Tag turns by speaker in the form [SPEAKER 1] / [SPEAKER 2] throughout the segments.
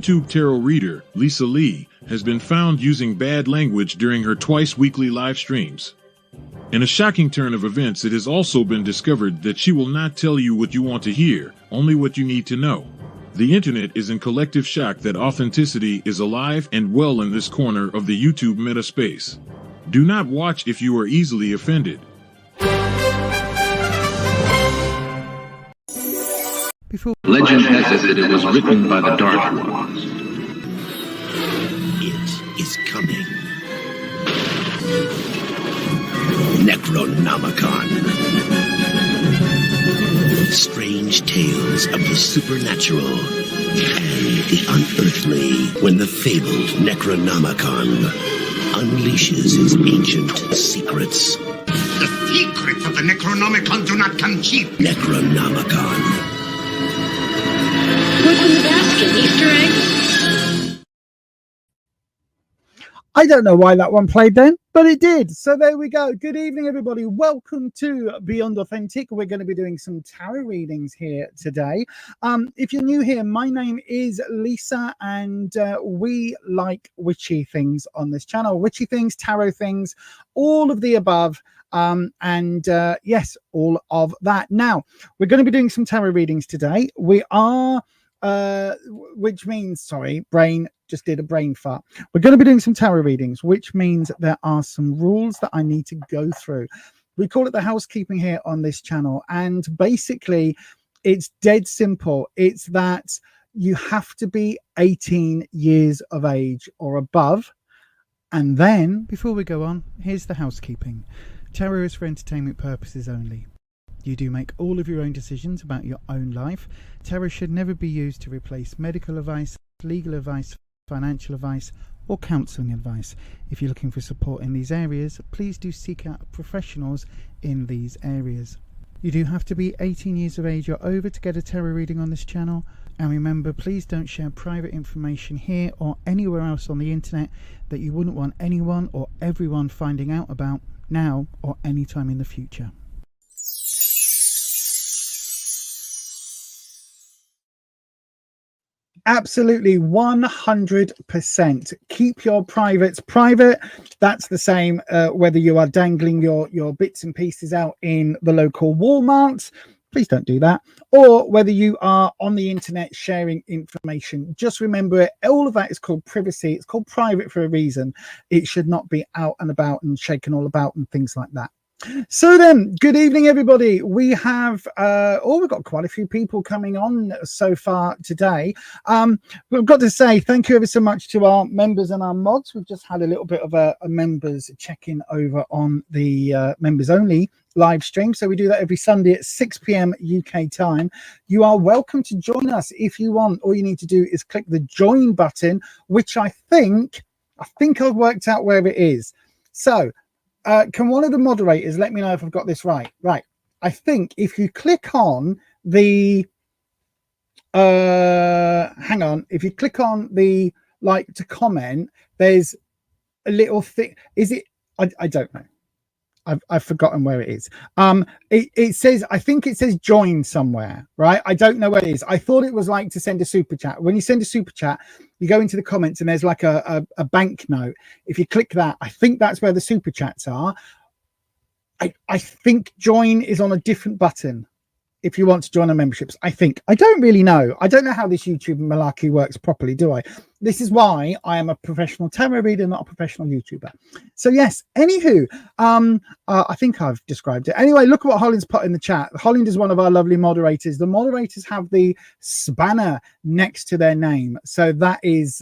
[SPEAKER 1] YouTube tarot reader, Lisa Lee, has been found using bad language during her twice-weekly live streams. In a shocking turn of events, it has also been discovered that she will not tell you what you want to hear, only what you need to know. The internet is in collective shock that authenticity is alive and well in this corner of the YouTube meta space. Do not watch if you are easily offended.
[SPEAKER 2] Legend has it that it was written by the Dark Ones.
[SPEAKER 3] It is coming. Necronomicon. Strange tales of the supernatural and the unearthly when the fabled Necronomicon unleashes his ancient secrets.
[SPEAKER 4] The secrets of the Necronomicon do not come cheap.
[SPEAKER 3] Necronomicon.
[SPEAKER 5] What's in the basket? Easter eggs?
[SPEAKER 6] I don't know why that one played then, but it did. So there we go. Good evening, everybody. Welcome to Beyond Authentic. We're going to be doing some tarot readings here today. If you're new here, my name is Lisa, and we like witchy things on this channel. Witchy things, tarot things, all of the above. Yes, all of that. Now, we're going to be doing some tarot readings today. We are... which means, sorry, brain just did a brain fart. We're going to be doing some tarot readings, which means there are some rules that I need to go through. We call it the housekeeping here on this channel, and basically it's dead simple. It's that you have to be 18 years of age or above. And then, before we go on, here's the housekeeping. Tarot is for entertainment purposes only. You do make all of your own decisions about your own life. Tarot should never be used to replace medical advice, legal advice, financial advice, or counselling advice. If you're looking for support in these areas, please do seek out professionals in these areas. You do have to be 18 years of age or over to get a tarot reading on this channel. And remember, please don't share private information here or anywhere else on the internet that you wouldn't want anyone or everyone finding out about now or any time in the future. Absolutely, 100%. Keep your privates private. That's the same whether you are dangling your bits and pieces out in the local Walmart. Please don't do that. Or whether you are on the internet sharing information. Just remember it. All of that is called privacy. It's called private for a reason. It should not be out and about and shaken all about and things like that. So then, good evening, everybody. We have we've got quite a few people coming on so far today. We've got to say thank you ever so much to our members and our mods. We've just had a little bit of a members check-in over on the members only live stream. So we do that every Sunday at 6 p.m. UK time. You are welcome to join us if you want. All you need to do is click the join button, which I think I've worked out where it is. So can one of the moderators let me know if I've got this right? Right. I think if you click on the hang on, if you click on the like to comment, there's a little thing. Is it? I don't know. I've forgotten where it is. It says, I think it says join somewhere, right? I don't know where it is. I thought it was like to send a super chat. When you send a super chat, you go into the comments and there's like a banknote. If you click that, I think that's where the super chats are. I think join is on a different button if you want to join our memberships. I don't really know. I don't know how this YouTube malarkey works properly, do I? This is why I am a professional tarot reader, not a professional YouTuber. So yes, anywho, I think I've described it. Anyway, look at what Holland's put in the chat. Holland is one of our lovely moderators. The moderators have the spanner next to their name. So that is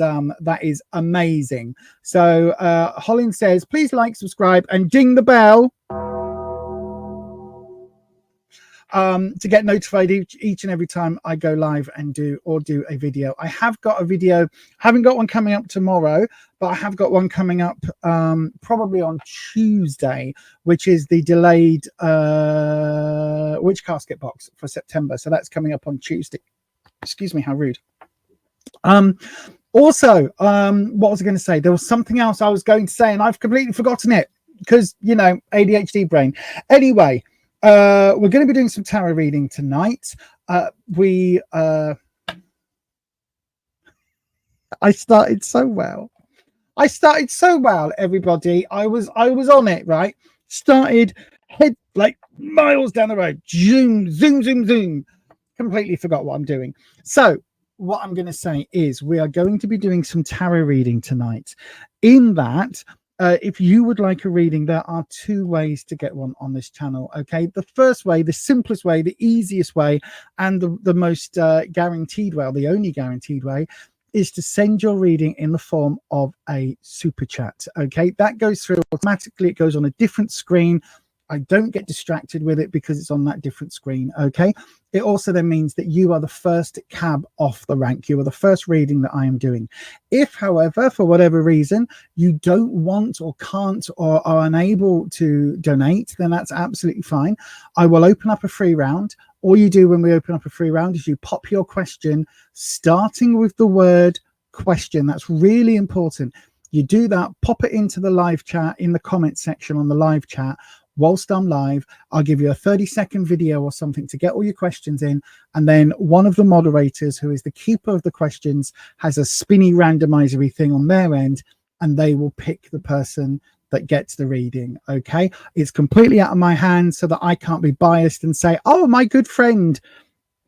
[SPEAKER 6] amazing. So Holland says, please like, subscribe, and ding the bell to get notified each and every time I go live and do a video. I have got a video, haven't got one coming up tomorrow, but I have got one coming up probably on Tuesday, which is the delayed witch casket box for September. So that's coming up on Tuesday. Excuse me, how rude. Also, what was I going to say? There was something else I was going to say and I've completely forgotten it because, you know, ADHD brain. Anyway, we're going to be doing some tarot reading tonight. I started so well. Everybody. I was on it, right? Started head like miles down the road. Zoom, zoom, zoom, zoom. Completely forgot what I'm doing. So what I'm going to say is we are going to be doing some tarot reading tonight. In that, if you would like a reading, there are two ways to get one on this channel. Okay, the first way, the simplest way, the easiest way, and the most guaranteed way, or the only guaranteed way, is to send your reading in the form of a super chat. Okay, that goes through automatically. It goes on a different screen. I don't get distracted with it because it's on that different screen. Okay, it also then means that you are the first cab off the rank. You are the first reading that I am doing. If, however, for whatever reason, you don't want or can't or are unable to donate, then that's absolutely fine. I will open up a free round. All you do when we open up a free round is you pop your question, starting with the word question. That's really important. You do that, pop it into the live chat, in the comment section on the live chat. Whilst I'm live, I'll give you a 30-second video or something to get all your questions in. And then one of the moderators, who is the keeper of the questions, has a spinny randomizery thing on their end, and they will pick the person that gets the reading. Okay, it's completely out of my hands, so that I can't be biased and say, oh, my good friend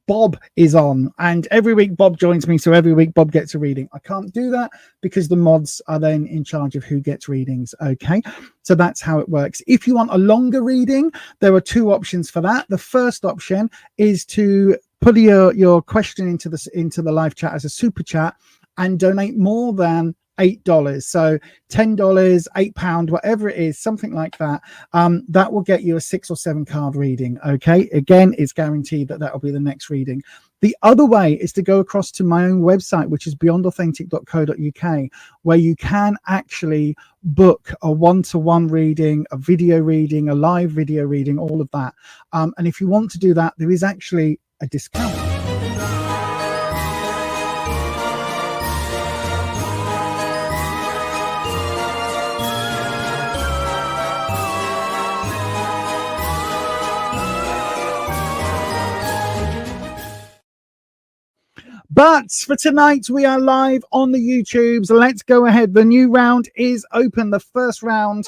[SPEAKER 6] Bob is on, and every week Bob joins me, so every week Bob gets a reading. I can't do that because the mods are then in charge of who gets readings. Okay, so that's how it works. If you want a longer reading, there are two options for that. The first option is to put your question into the live chat as a super chat and donate more than $8, so $10, £8, whatever it is, something like that. That will get you a 6 or 7 card reading. Okay, again, it's guaranteed that will be the next reading. The other way is to go across to my own website, which is beyondauthentic.co.uk, where you can actually book a one-to-one reading, a video reading, a live video reading, all of that. And if you want to do that, there is actually a discount. But for tonight, we are live on the YouTubes. Let's go ahead. The new round is open. The first round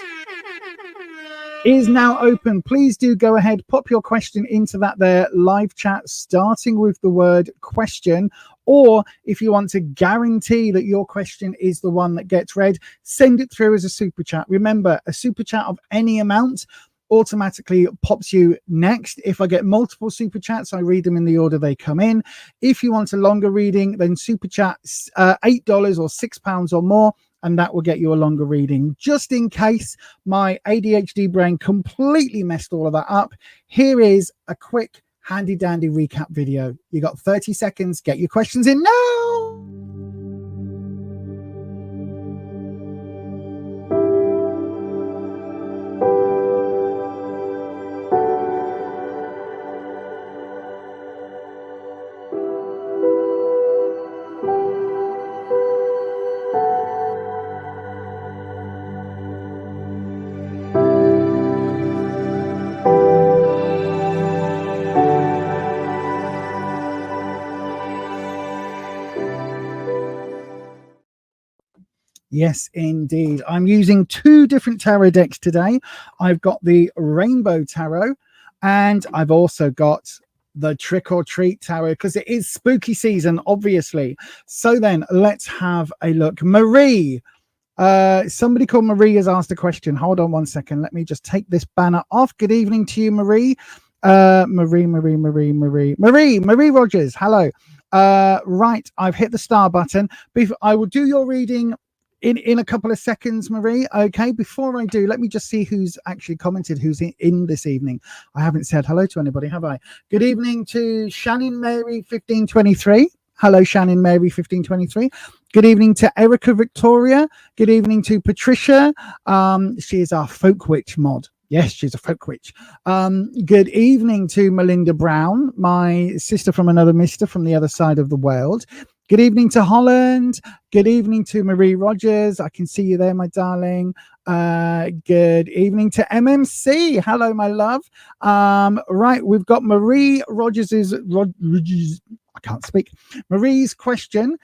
[SPEAKER 6] is now open. Please do go ahead, pop your question into that there live chat, starting with the word question. Or if you want to guarantee that your question is the one that gets read, send it through as a super chat. Remember, a super chat of any amount automatically pops you next. If I get multiple super chats, I read them in the order they come in. If you want a longer reading, then super chats $8 or £6 or more, and that will get you a longer reading. Just in case my ADHD brain completely messed all of that up, here is a quick handy dandy recap video. You got 30 seconds. Get your questions in now. Yes, indeed. I'm using two different tarot decks today. I've got the Rainbow Tarot, and I've also got the Trick or Treat Tarot, because it is spooky season, obviously. So then let's have a look. Marie, somebody called Marie has asked a question. Hold on one second. Let me just take this banner off. Good evening to you, Marie. Marie Rogers. Hello. Right, I've hit the star button. I will do your reading in a couple of seconds, Marie. Okay, before I do, let me just see who's actually commented, who's in this evening. I haven't said hello to anybody, have I? Good evening to Shannon Mary 1523. Hello, Shannon Mary 1523. Good evening to Erica Victoria. Good evening to Patricia. She is our folk witch mod. Yes, she's a folk witch. Good evening to Melinda Brown, my sister from another mister from the other side of the world. Good evening to Holland. Good evening to Marie Rogers. I can see you there, my darling. Good evening to MMC. Hello, my love. Right, we've got Marie Rogers's. I can't speak. Marie's question.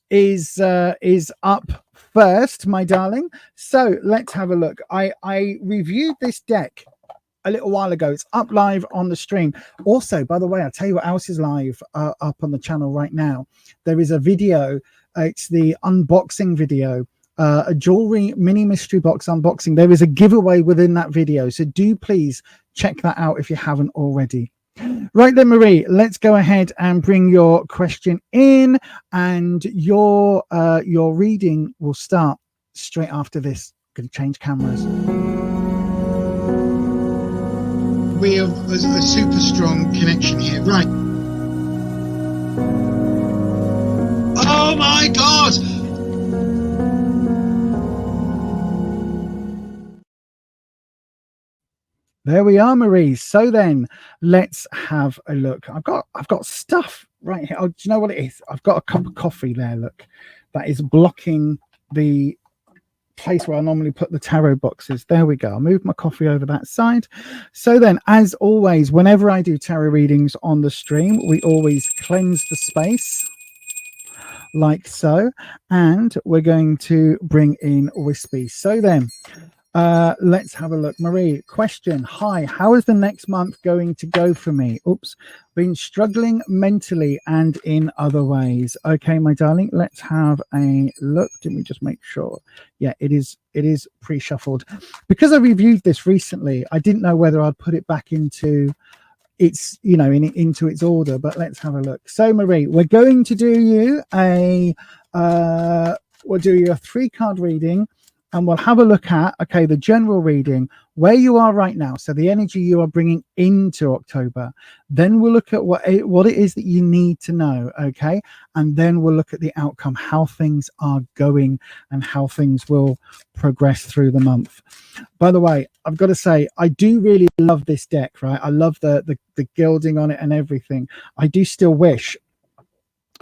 [SPEAKER 6] is up first, my darling. So let's have a look. I reviewed this deck a little while ago. It's up live on the stream. Also, by the way, I'll tell you what else is live up on the channel right now. There is a video. It's the unboxing video, a jewelry mini mystery box unboxing. There is a giveaway within that video, so do please check that out if you haven't already. Right then, Marie, let's go ahead and bring your question in, and your reading will start straight after this. Going to change cameras.
[SPEAKER 7] We have a super strong connection here, right? Oh my God!
[SPEAKER 6] There we are, Marie. So then, let's have a look. I've got stuff right here. Oh, do you know what it is? I've got a cup of coffee there. Look, that is blocking the place where I normally put the tarot boxes. There we go. I'll move my coffee over that side. So then, as always, whenever I do tarot readings on the stream, we always cleanse the space like so, and we're going to bring in Wispy. So then, let's have a look. Marie, question. Hi, how is the next month going to go for me? Oops, been struggling mentally and in other ways. Okay, my darling, let's have a look. Let me just make sure. Yeah, it is pre-shuffled. Because I reviewed this recently, I didn't know whether I'd put it back into its, into its order, but let's have a look. So Marie, we're going to do you a 3-card reading. And we'll have a look at, okay, the general reading, where you are right now. So the energy you are bringing into October. Then we'll look at what it is that you need to know, okay? And then we'll look at the outcome, how things are going and how things will progress through the month. By the way, I've got to say, I do really love this deck, right? I love the gilding on it and everything. I do still wish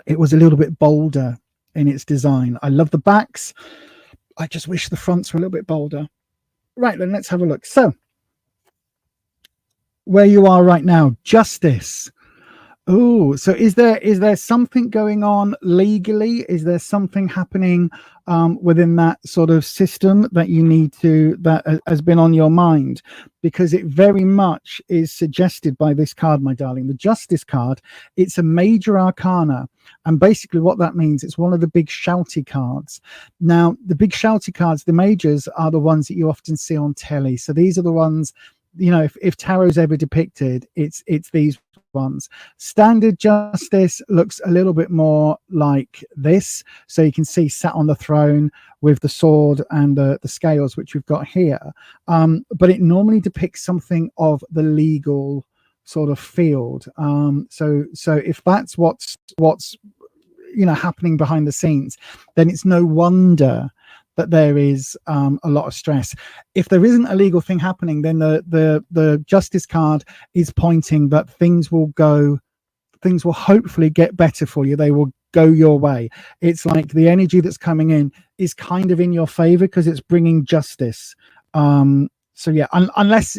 [SPEAKER 6] it was a little bit bolder in its design. I love the backs. I just wish the fronts were a little bit bolder. Right, then let's have a look. So, where you are right now, justice. Oh, so is there something going on legally? Is there something happening within that sort of system that you need to, that has been on your mind? Because it very much is suggested by this card, my darling. The Justice card, it's a major arcana. And basically what that means, it's one of the big shouty cards. Now, the big shouty cards, the majors, are the ones that you often see on telly. So these are the ones, if tarot's ever depicted, it's these ones. Standard justice looks a little bit more like this. So you can see sat on the throne with the sword and the scales, which we've got here. But it normally depicts something of the legal sort of field. So if that's what's happening behind the scenes, then it's no wonder that there is a lot of stress. If there isn't a legal thing happening, then the justice card is pointing that things will hopefully get better for you. They will go your way. It's like the energy that's coming in is kind of in your favor because it's bringing justice. So yeah, unless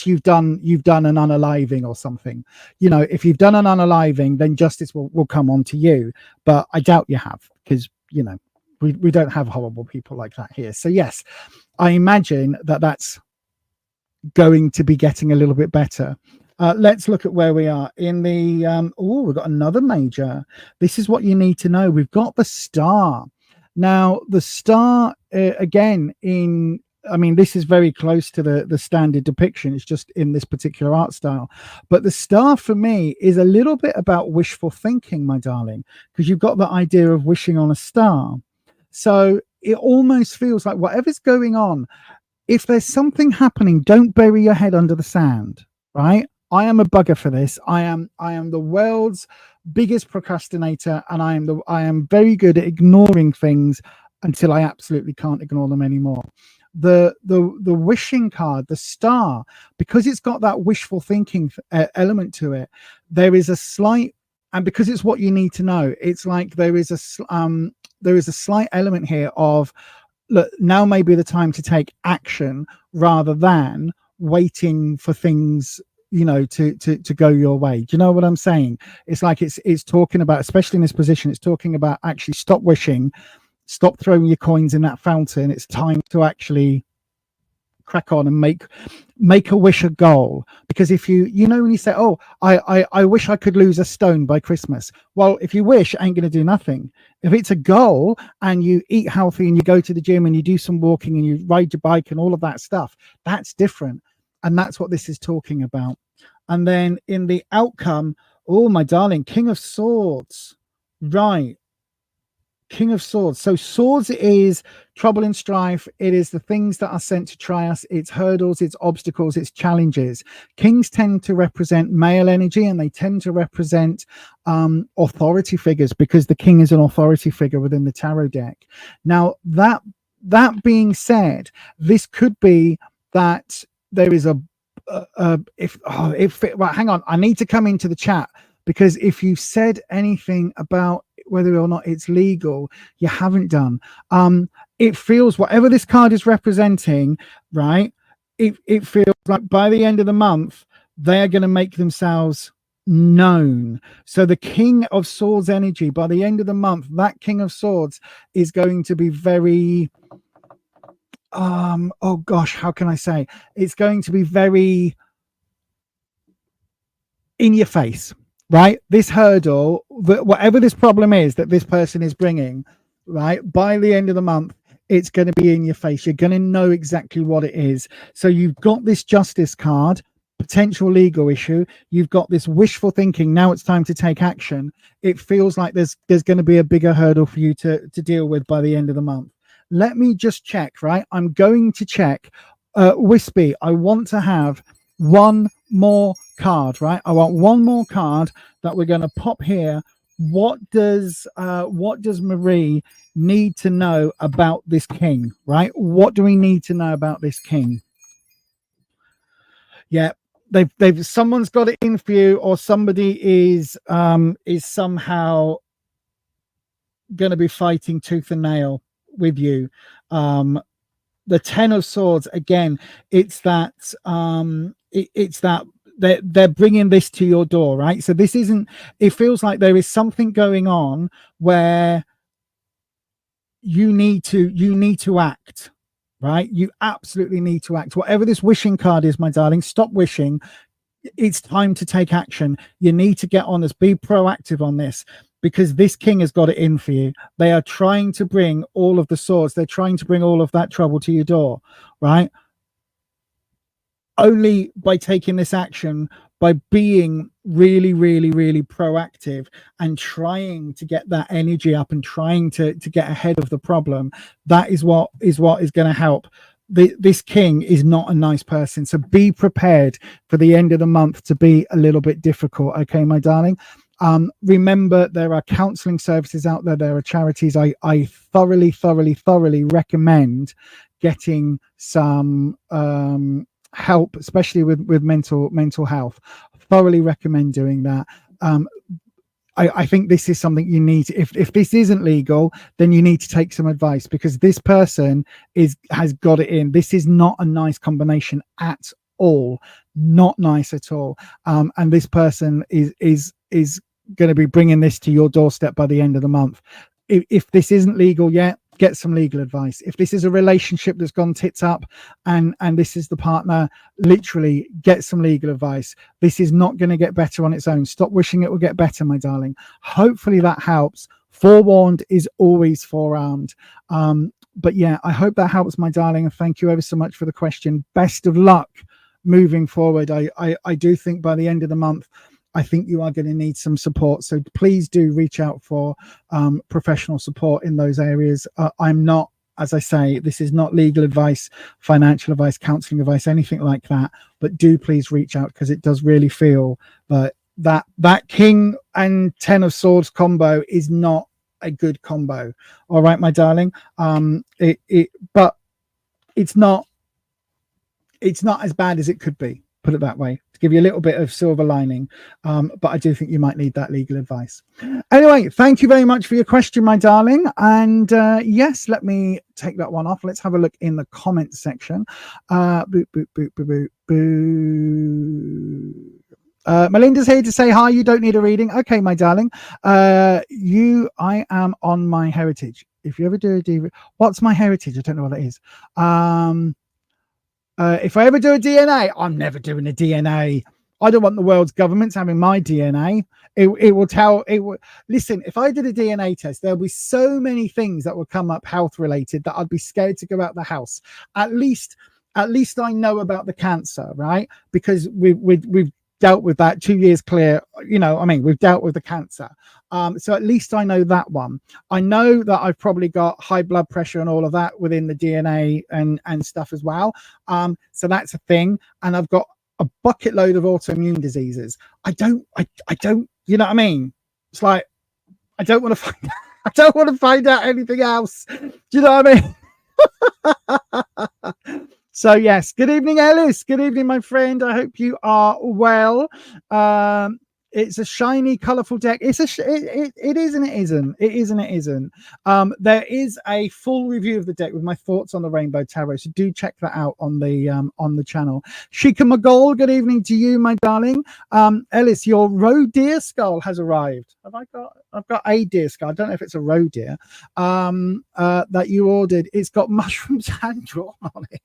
[SPEAKER 6] you've done an unaliving or something, if you've done an unaliving, then justice will come on to you. But I doubt you have, because we don't have horrible people like that here. So yes, I imagine that that's going to be getting a little bit better. Let's look at where we are in the we've got another major. This is what you need to know. We've got the Star. Now the Star this is very close to the standard depiction. It's just in this particular art style. But the Star for me is a little bit about wishful thinking, my darling, because you've got the idea of wishing on a star. So it almost feels like whatever's going on, if there's something happening, don't bury your head under the sand, right? I am a bugger for this. I am the world's biggest procrastinator, and I am very good at ignoring things until I absolutely can't ignore them anymore. The wishing card, the Star, because it's got that wishful thinking element to it, there is a slight, and because it's what you need to know, it's like there is a slight element here of, look, now may be the time to take action rather than waiting for things, to go your way. Do you know what I'm saying? It's like it's talking about, especially in this position, it's talking about actually stop wishing, stop throwing your coins in that fountain. It's time to actually crack on and make a wish a goal. Because if when you say, oh, I wish I could lose a stone by Christmas, well, if you wish, it ain't going to do nothing. If it's a goal and you eat healthy and you go to the gym and you do some walking and you ride your bike and all of that stuff, that's different. And that's what this is talking about. And then in the outcome, oh my darling, King of Swords, right? King of Swords. So swords is trouble and strife. It is the things that are sent to try us. It's hurdles, it's obstacles, it's challenges. Kings tend to represent male energy, and they tend to represent authority figures, because the king is an authority figure within the tarot deck. Now, that being said, this could be that there is hang on, I need to come into the chat, because if you've said anything about whether or not it's legal, you haven't done. It feels, whatever this card is representing, right, it feels like by the end of the month they're going to make themselves known. So the King of Swords energy, by the end of the month, that King of Swords is going to be very oh gosh, how can I say, it's going to be very in your face, right? This hurdle, whatever this problem is that this person is bringing, right, by the end of the month, it's going to be in your face. You're going to know exactly what it is. So you've got this Justice card, potential legal issue. You've got this wishful thinking. Now it's time to take action. It feels like there's going to be a bigger hurdle for you to deal with by the end of the month. Let me just check, right? I'm going to check. Wispy, I want to have one more card, right? I want one more card that we're going to pop here. What does Marie need to know about this king, right? What do we need to know about this king? Yeah, they've someone's got it in for you, or somebody is somehow going to be fighting tooth and nail with you. The Ten of Swords, again, it's that it's that they're bringing this to your door, right? So this isn't, it feels like there is something going on where you need to act, right? You absolutely need to act. Whatever this wishing card is, my darling, stop wishing. It's time to take action. You need to get on this, be proactive on this, because this king has got it in for you. They are trying to bring all of the swords. They're trying to bring all of that trouble to your door, right? Only by taking this action, by being really, really, really proactive and trying to get that energy up and trying to get ahead of the problem, that is what is going to help. This king is not a nice person, so be prepared for the end of the month to be a little bit difficult. Okay, my darling. Remember, there are counseling services out there. There are charities. I thoroughly recommend getting some help, especially with mental health. Thoroughly recommend doing that. I think this is something you need. If this isn't legal, then you need to take some advice, because this person has got it in. This is not a nice combination at all. Not nice at all. And this person is going to be bringing this to your doorstep by the end of the month. If this isn't legal yet, get some legal advice. If this is a relationship that's gone tits up and this is the partner, literally get some legal advice. This is not going to get better on its own. Stop wishing it will get better, my darling. Hopefully that helps. Forewarned is always forearmed. But yeah, I hope that helps, my darling. And thank you ever so much for the question. Best of luck moving forward. I do think by the end of the month, I think you are going to need some support. So please do reach out for professional support in those areas. I'm not, as I say, this is not legal advice, financial advice, counseling advice, anything like that. But do please reach out, because it does really feel that King and Ten of Swords combo is not a good combo. All right, my darling. But it's not as bad as it could be. Put it that way, to give you a little bit of silver lining. But I do think you might need that legal advice. Anyway, thank you very much for your question, my darling. And yes, let me take that one off. Let's have a look in the comment section. Boop, boop, boop, boop, boop, boop. Melinda's here to say hi. You don't need a reading. Okay, my darling. I am on my heritage. If you ever do a DNA, what's my heritage? I don't know what it is. If I ever do a DNA, I'm never doing a DNA. I don't want the world's governments having my DNA. It will listen, if I did a DNA test, there'll be so many things that will come up health related that I'd be scared to go out the house. At least I know about the cancer, right? Because we've dealt with that 2 years clear. We've dealt with the cancer. So at least I know that one. I know that I've probably got high blood pressure and all of that within the DNA and stuff as well. So that's a thing. And I've got a bucket load of autoimmune diseases. I don't, you know what I mean? It's like, I don't want to find out anything else. Do you know what I mean? So yes, good evening, Ellis. Good evening, my friend. I hope you are well. It's a shiny, colourful deck. It is and it isn't. It is and it isn't. There is a full review of the deck with my thoughts on the Rainbow Tarot, so do check that out on the channel. Shika McGoll, good evening to you, my darling. Ellis, your roe deer skull has arrived. I've got a deer skull. I don't know if it's a roe deer that you ordered. It's got mushrooms hand drawn on it.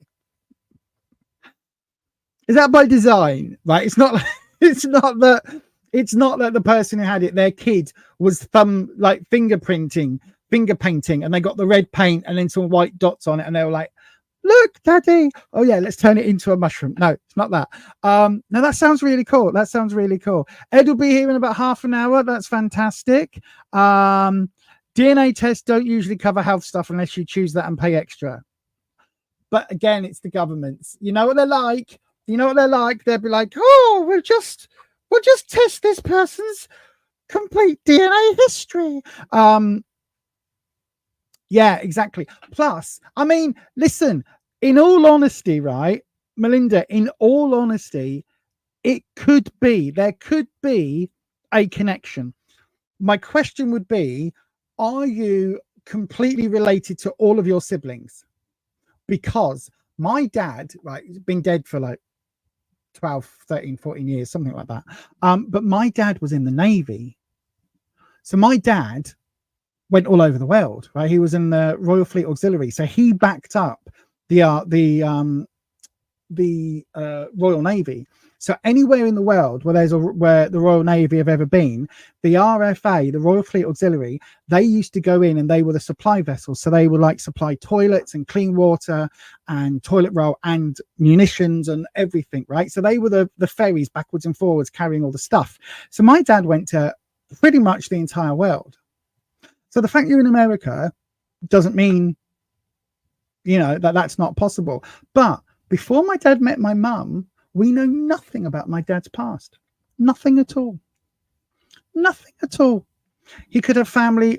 [SPEAKER 6] Is that by design? Right? It's not that the person who had it, their kid was finger painting, and they got the red paint and then some white dots on it, and they were like, "Look, Daddy! Oh yeah, let's turn it into a mushroom." No, it's not that. No, that sounds really cool. Ed will be here in about half an hour. That's fantastic. DNA tests don't usually cover health stuff unless you choose that and pay extra. But again, it's the governments. You know what they're like. They'll be like, "Oh, we'll just test this person's complete DNA history." Yeah, exactly. Plus, I mean, listen, in all honesty, right, Melinda, in all honesty, there could be a connection. My question would be, are you completely related to all of your siblings? Because my dad, right, he's been dead for like 12, 13, 14 years, something like that. But my dad was in the Navy. So my dad went all over the world, right? He was in the Royal Fleet Auxiliary. So he backed up the Royal Navy. So anywhere in the world where the Royal Navy have ever been, the RFA, the Royal Fleet Auxiliary, they used to go in and they were the supply vessels. So they would like supply toilets and clean water and toilet roll and munitions and everything, right? So they were the ferries backwards and forwards carrying all the stuff. So my dad went to pretty much the entire world. So the fact you're in America doesn't mean, that's not possible. But before my dad met my mum, we know nothing about my dad's past. Nothing at all. Nothing at all. He could have family,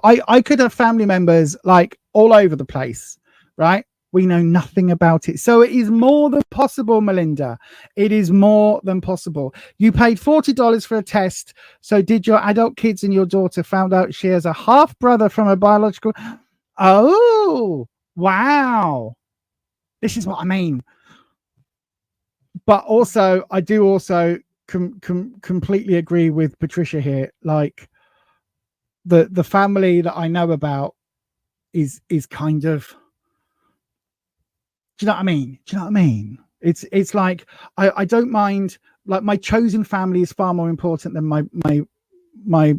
[SPEAKER 6] I could have family members like all over the place, right? We know nothing about it. So it is more than possible, Melinda. It is more than possible. You paid $40 for a test. So did your adult kids and your daughter found out she has a half brother from a biological? Oh, wow. This is what I mean. But also, I do also completely agree with Patricia here. Like the family that I know about is kind of, do you know what I mean? It's like I don't mind. Like my chosen family is far more important than my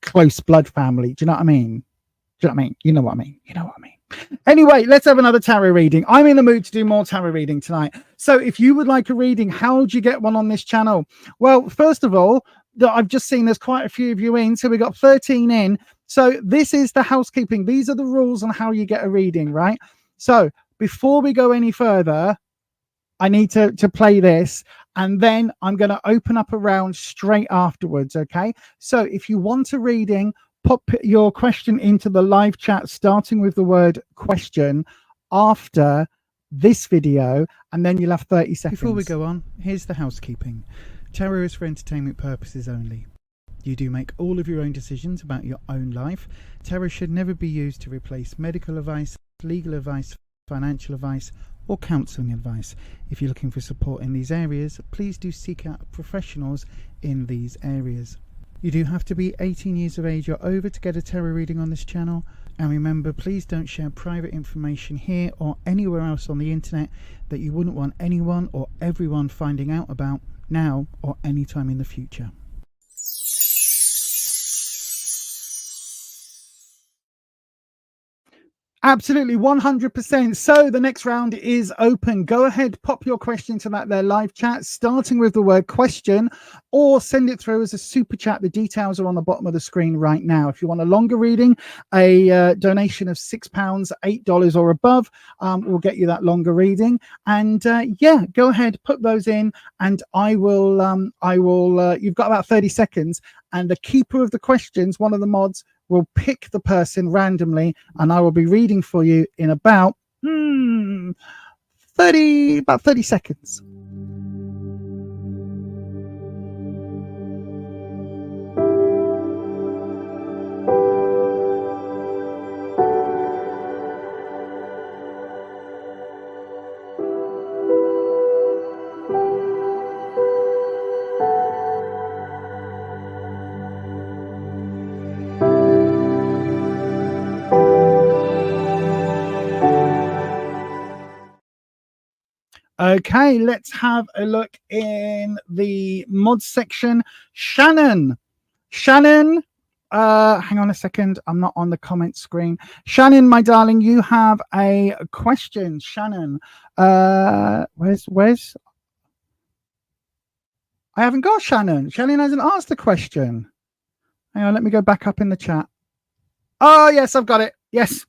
[SPEAKER 6] close blood family. Do you know what I mean? You know what I mean? Anyway, let's have another tarot reading. I'm in the mood to do more tarot reading tonight. So if you would like a reading, how do you get one on this channel? Well, first of all, I've just seen there's quite a few of you in. So we got 13 in. So this is the housekeeping. These are the rules on how you get a reading, right? So before we go any further, I need to play this. And then I'm going to open up a round straight afterwards, okay? So if you want a reading, pop your question into the live chat, starting with the word question after this video, and then you'll have 30 seconds. Before we go on, here's the housekeeping. Tarot is for entertainment purposes only. You do make all of your own decisions about your own life. Tarot should never be used to replace medical advice, legal advice, financial advice, or counselling advice. If you're looking for support in these areas, please do seek out professionals in these areas. You do have to be 18 years of age or over to get a tarot reading on this channel. And remember, please don't share private information here or anywhere else on the internet that you wouldn't want anyone or everyone finding out about now or anytime in the future. Absolutely, 100%. So the next round is open. Go ahead, pop your question to that there live chat, starting with the word question, or send it through as a super chat. The details are on the bottom of the screen right now. If you want a longer reading, a donation of £6, $8 or above will get you that longer reading. And yeah, go ahead, put those in, and I will. You've got about 30 seconds, and the keeper of the questions, one of the mods, will pick the person randomly, and I will be reading for you in about 30 seconds. Okay, let's have a look in the mod section. Shannon, hang on a second. I'm not on the comment screen. Shannon, my darling, you have a question. Shannon, where's? I haven't got Shannon. Shannon hasn't asked the question. Hang on, let me go back up in the chat. Oh, yes, I've got it. Yes.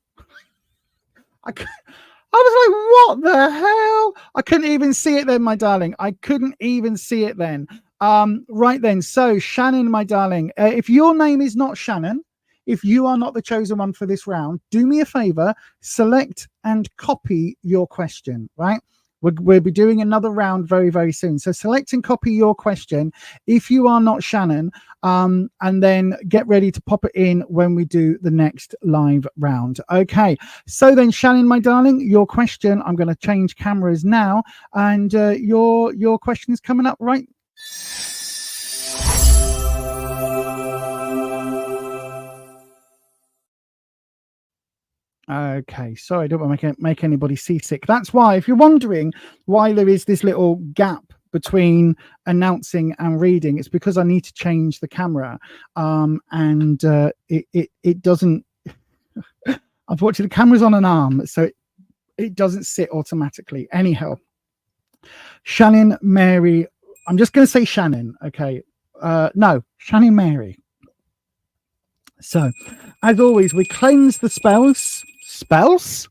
[SPEAKER 6] I was like, what the hell? I couldn't even see it then, my darling. I couldn't even see it then. Right then. So, Shannon, my darling, if your name is not Shannon, if you are not the chosen one for this round, do me a favor, select and copy your question, right? We'll be doing another round very, very soon. So select and copy your question if you are not Shannon, and then get ready to pop it in when we do the next live round. Okay, so then Shannon, my darling, your question, I'm going to change cameras now, and your question is coming up right. Okay, sorry, I don't want to make anybody seasick. That's why, if you're wondering why there is this little gap between announcing and reading, it's because I need to change the camera, and it doesn't. Unfortunately, the camera's on an arm, so it doesn't sit automatically. Anyhow, Shannon Mary, I'm just going to say Shannon. Okay, no, Shannon Mary. So, as always, we cleanse the spells. Spells?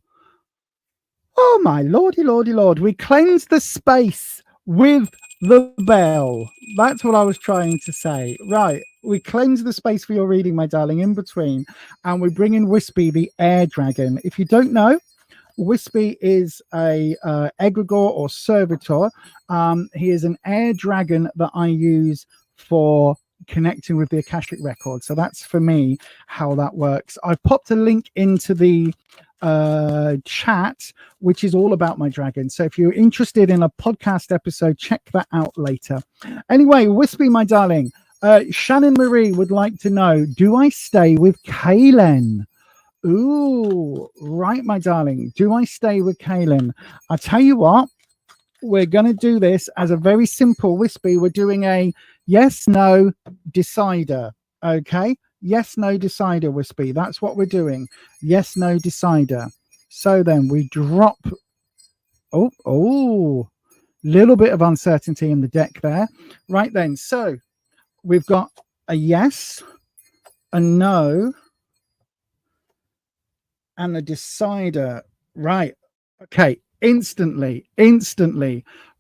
[SPEAKER 6] Oh my lordy, lordy, lord. We cleanse the space with the bell. That's what I was trying to say. Right. We cleanse the space for your reading, my darling, in between. And we bring in Wispy, the air dragon. If you don't know, Wispy is a egregore or servitor. He is an air dragon that I use for connecting with the Akashic record. So that's for me how that works. I've popped a link into the chat, which is all about my dragon. So if you're interested in a podcast episode, check that out later. Anyway, Wispy, my darling, Shannon Marie would like to know, do I stay with Kaylin? Ooh, right, my darling. Do I stay with Kaylin? I'll tell you what, we're going to do this as a very simple Wispy. We're doing a yes, no decider. Okay. Yes, no decider, Wispy. That's what we're doing. Yes, no decider. So then we drop. Oh, little bit of uncertainty in the deck there. Right then. So we've got a yes, a no, and a decider. Right. Okay. Instantly.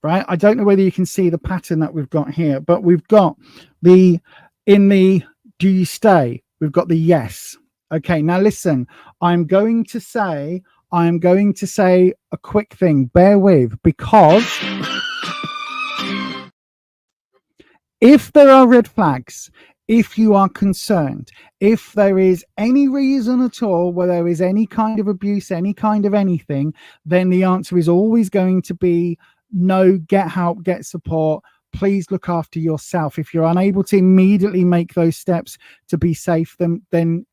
[SPEAKER 6] Right. I don't know whether you can see the pattern that we've got here, but we've got do you stay? We've got the yes. Okay. Now listen, I'm going to say a quick thing. Bear with, because if there are red flags, if you are concerned, if there is any reason at all where there is any kind of abuse, any kind of anything, then the answer is always going to be no, get help, get support. Please look after yourself. If you're unable to immediately make those steps to be safe, then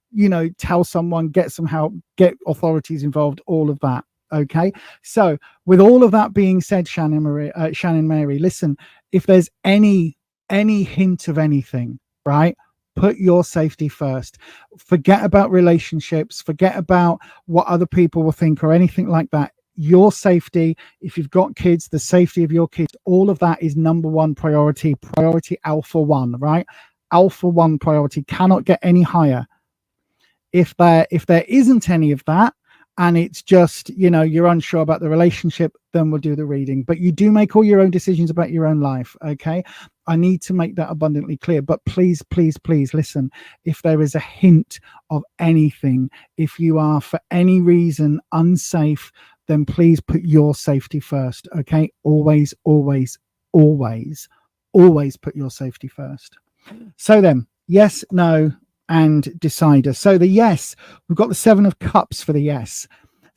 [SPEAKER 6] tell someone, get some help, get authorities involved, all of that. Okay. So with all of that being said, Shannon Mary, listen, if there's any hint of anything, right, put your safety first. Forget about relationships, forget about what other people will think or anything like that. Your safety, if you've got kids, the safety of your kids, all of that is number one priority alpha one, right? Alpha one priority, cannot get any higher. If there isn't any of that, and it's just, you're unsure about the relationship, then we'll do the reading. But you do make all your own decisions about your own life, okay? I need to make that abundantly clear. But please, please, please listen. If there is a hint of anything, if you are for any reason unsafe, then please put your safety first, okay? Always, always, always, always put your safety first. So then, yes, no, and decider. So the yes, we've got the 7 of cups for the yes.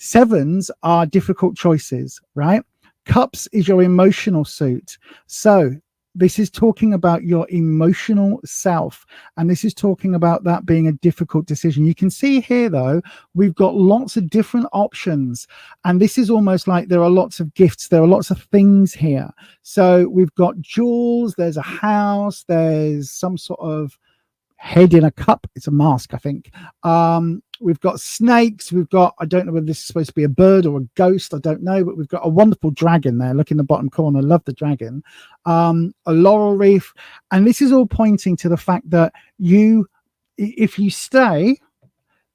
[SPEAKER 6] 7s are difficult choices, right? Cups is your emotional suit. So this is talking about your emotional self, and this is talking about that being a difficult decision. You can see here, though, we've got lots of different options, and this is almost like there are lots of gifts. There are lots of things here. So we've got jewels, there's a house, there's some sort of head in a cup. It's a mask, I think. We've got snakes. We've got, I don't know whether this is supposed to be a bird or a ghost. I don't know, but we've got a wonderful dragon there. Look in the bottom corner. Love the dragon. A laurel wreath. And this is all pointing to the fact that if you stay,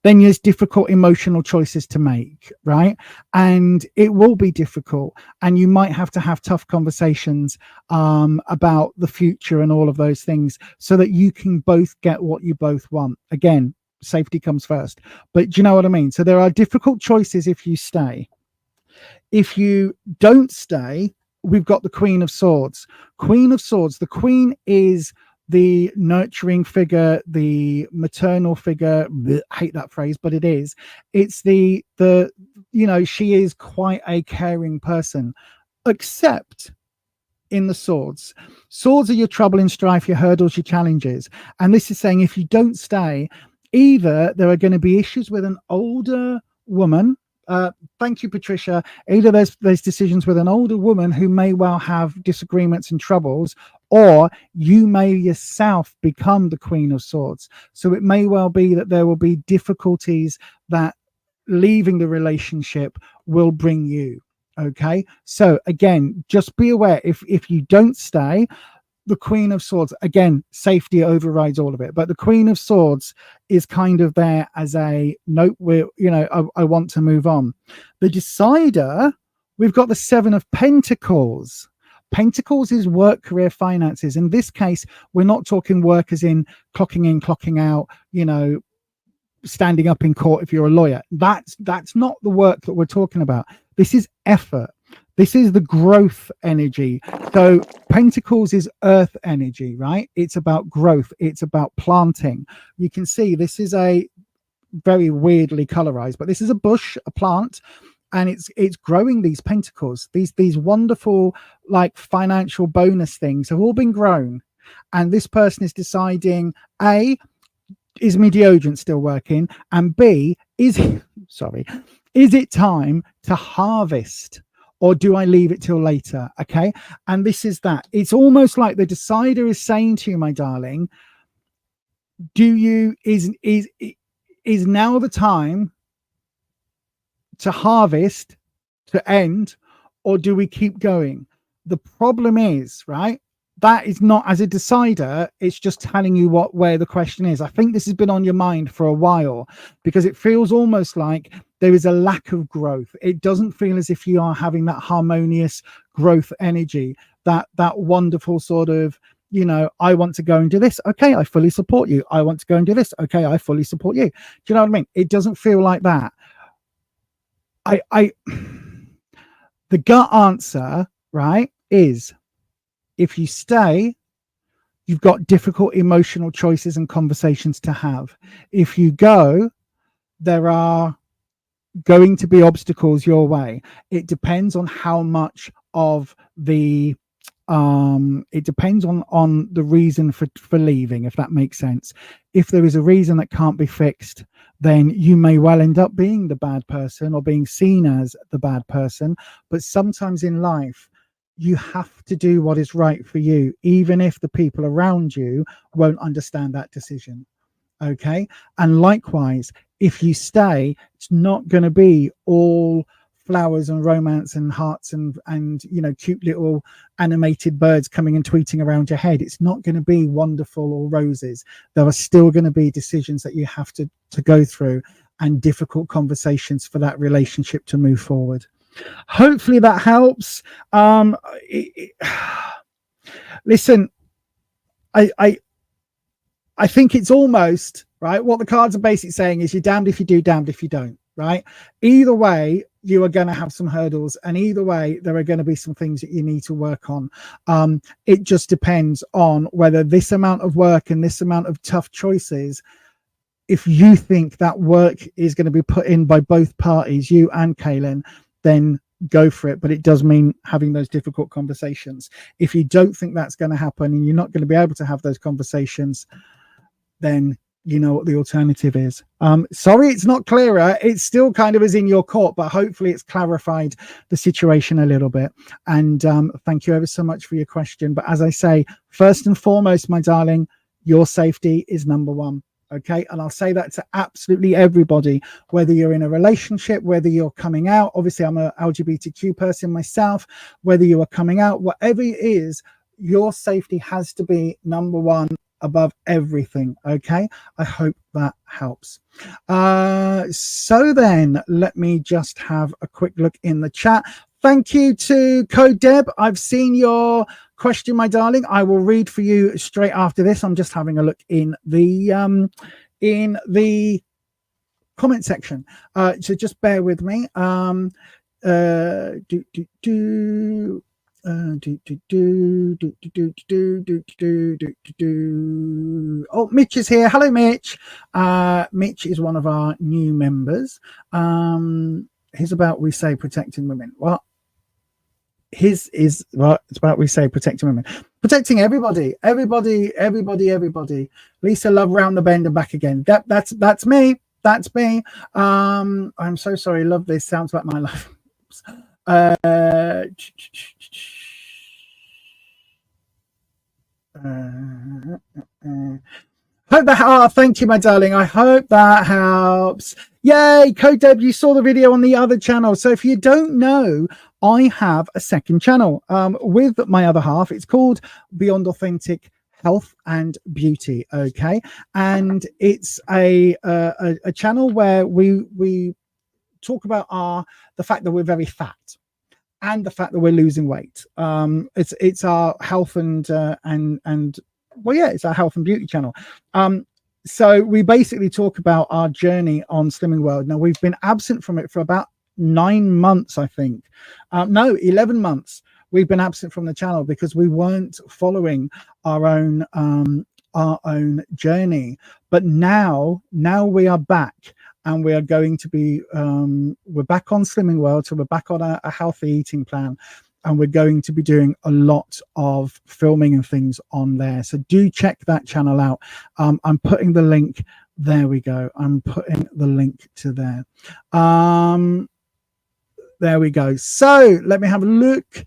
[SPEAKER 6] then there's difficult emotional choices to make, right? And it will be difficult. And you might have to have tough conversations about the future and all of those things so that you can both get what you both want. Again, safety comes first. But do you know what I mean? So there are difficult choices if you stay. If you don't stay, we've got the Queen of Swords. Queen of Swords. The Queen is the nurturing figure, the maternal figure. I hate that phrase, but it is. It's the she is quite a caring person, except in the swords. Swords are your trouble and strife, your hurdles, your challenges. And this is saying if you don't stay, either there are going to be issues with an older woman. Thank you, Patricia. Either there's decisions with an older woman who may well have disagreements and troubles, or you may yourself become the Queen of Swords. So it may well be that there will be difficulties that leaving the relationship will bring you. Okay. So again, just be aware if you don't stay, the Queen of Swords, again, safety overrides all of it. But the Queen of Swords is kind of there as a note where, I want to move on. The Decider, we've got the 7 of Pentacles. Pentacles is work, career, finances. In this case, we're not talking work as in clocking in, clocking out, standing up in court if you're a lawyer. That's not the work that we're talking about. This is effort. This is the growth energy. So Pentacles is earth energy, right? It's about growth. It's about planting. You can see this is a very weirdly colorized, but this is a bush, a plant, and it's growing these pentacles. These wonderful like financial bonus things have all been grown. And this person is deciding, A, is my deodorant still working? And B, is it time to harvest? Or do I leave it till later? Okay. And this is that. It's almost like the Decider is saying to you, my darling, is now the time to harvest, to end, or do we keep going? The problem is, right, that is not, as a Decider, it's just telling you where the question is. I think this has been on your mind for a while because it feels almost like there is a lack of growth. It doesn't feel as if you are having that harmonious growth energy, that wonderful sort of, I want to go and do this. Okay, I fully support you. I want to go and do this. Okay, I fully support you. Do you know what I mean? It doesn't feel like that. The gut answer, right, is if you stay, you've got difficult emotional choices and conversations to have. If you go, there are going to be obstacles your way. It depends on how much of the it depends on the reason for leaving, if that makes sense. If there is a reason that can't be fixed, then you may well end up being the bad person or being seen as the bad person. But sometimes in life, you have to do what is right for you, even if the people around you won't understand that decision. Okay. And likewise, if you stay, it's not going to be all flowers and romance and hearts and you know, cute little animated birds coming and tweeting around your head. It's not going to be wonderful or roses. There are still going to be decisions that you have to go through and difficult conversations for that relationship to move forward. Hopefully that helps. Listen, I think it's almost right. What the cards are basically saying is you're damned if you do, damned if you don't. Right. Either way, you are going to have some hurdles, and either way, there are going to be some things that you need to work on. It just depends on whether this amount of work and this amount of tough choices, if you think that work is going to be put in by both parties, you and Kaylin, then go for it. But it does mean having those difficult conversations. If you don't think that's going to happen and you're not going to be able to have those conversations, then you know what the alternative is. Sorry, it's not clearer. It's still kind of is in your court, but hopefully it's clarified the situation a little bit. And thank you ever so much for your question. But as I say, first and foremost, my darling, your safety is number one. Okay. And I'll say that to absolutely everybody, whether you're in a relationship, whether you're coming out. Obviously, I'm a LGBTQ person myself, whether you are coming out, whatever it is, your safety has to be number one above everything. Okay, I hope that helps. So then let me just have a quick look in the chat. Thank you to Code Deb. I've seen your question, my darling. I will read for you straight after this. I'm just having a look in the comment section, so just bear with me. Oh, Mitch is here. Hello, Mitch. Mitch is one of our new members. His about we say protecting women. Well, his is it's about we say protecting women, protecting everybody. Lisa, love round the bend and back again. That's me. That's me. I'm so sorry. Love this. Sounds like my life. Hope that thank you, my darling. I hope that helps. Yay, Code Deb, you saw the video on the other channel. So if you don't know, I have a second channel with my other half. It's called Beyond Authentic Health and Beauty. Okay, and it's a channel where we talk about the fact that we're very fat and the fact that we're losing weight. It's our health and well, yeah, it's our health and beauty channel. So we basically talk about our journey on Slimming World. Now, we've been absent from it for about 9 months, I think. No, 11 months. We've been absent from the channel because we weren't following our own journey. But now we are back. And we are going to be, we're back on Slimming World, so we're back on a healthy eating plan, and we're going to be doing a lot of filming and things on there. So do check that channel out. I'm putting the link, there we go. I'm putting the link to there. There we go. So let me have a look.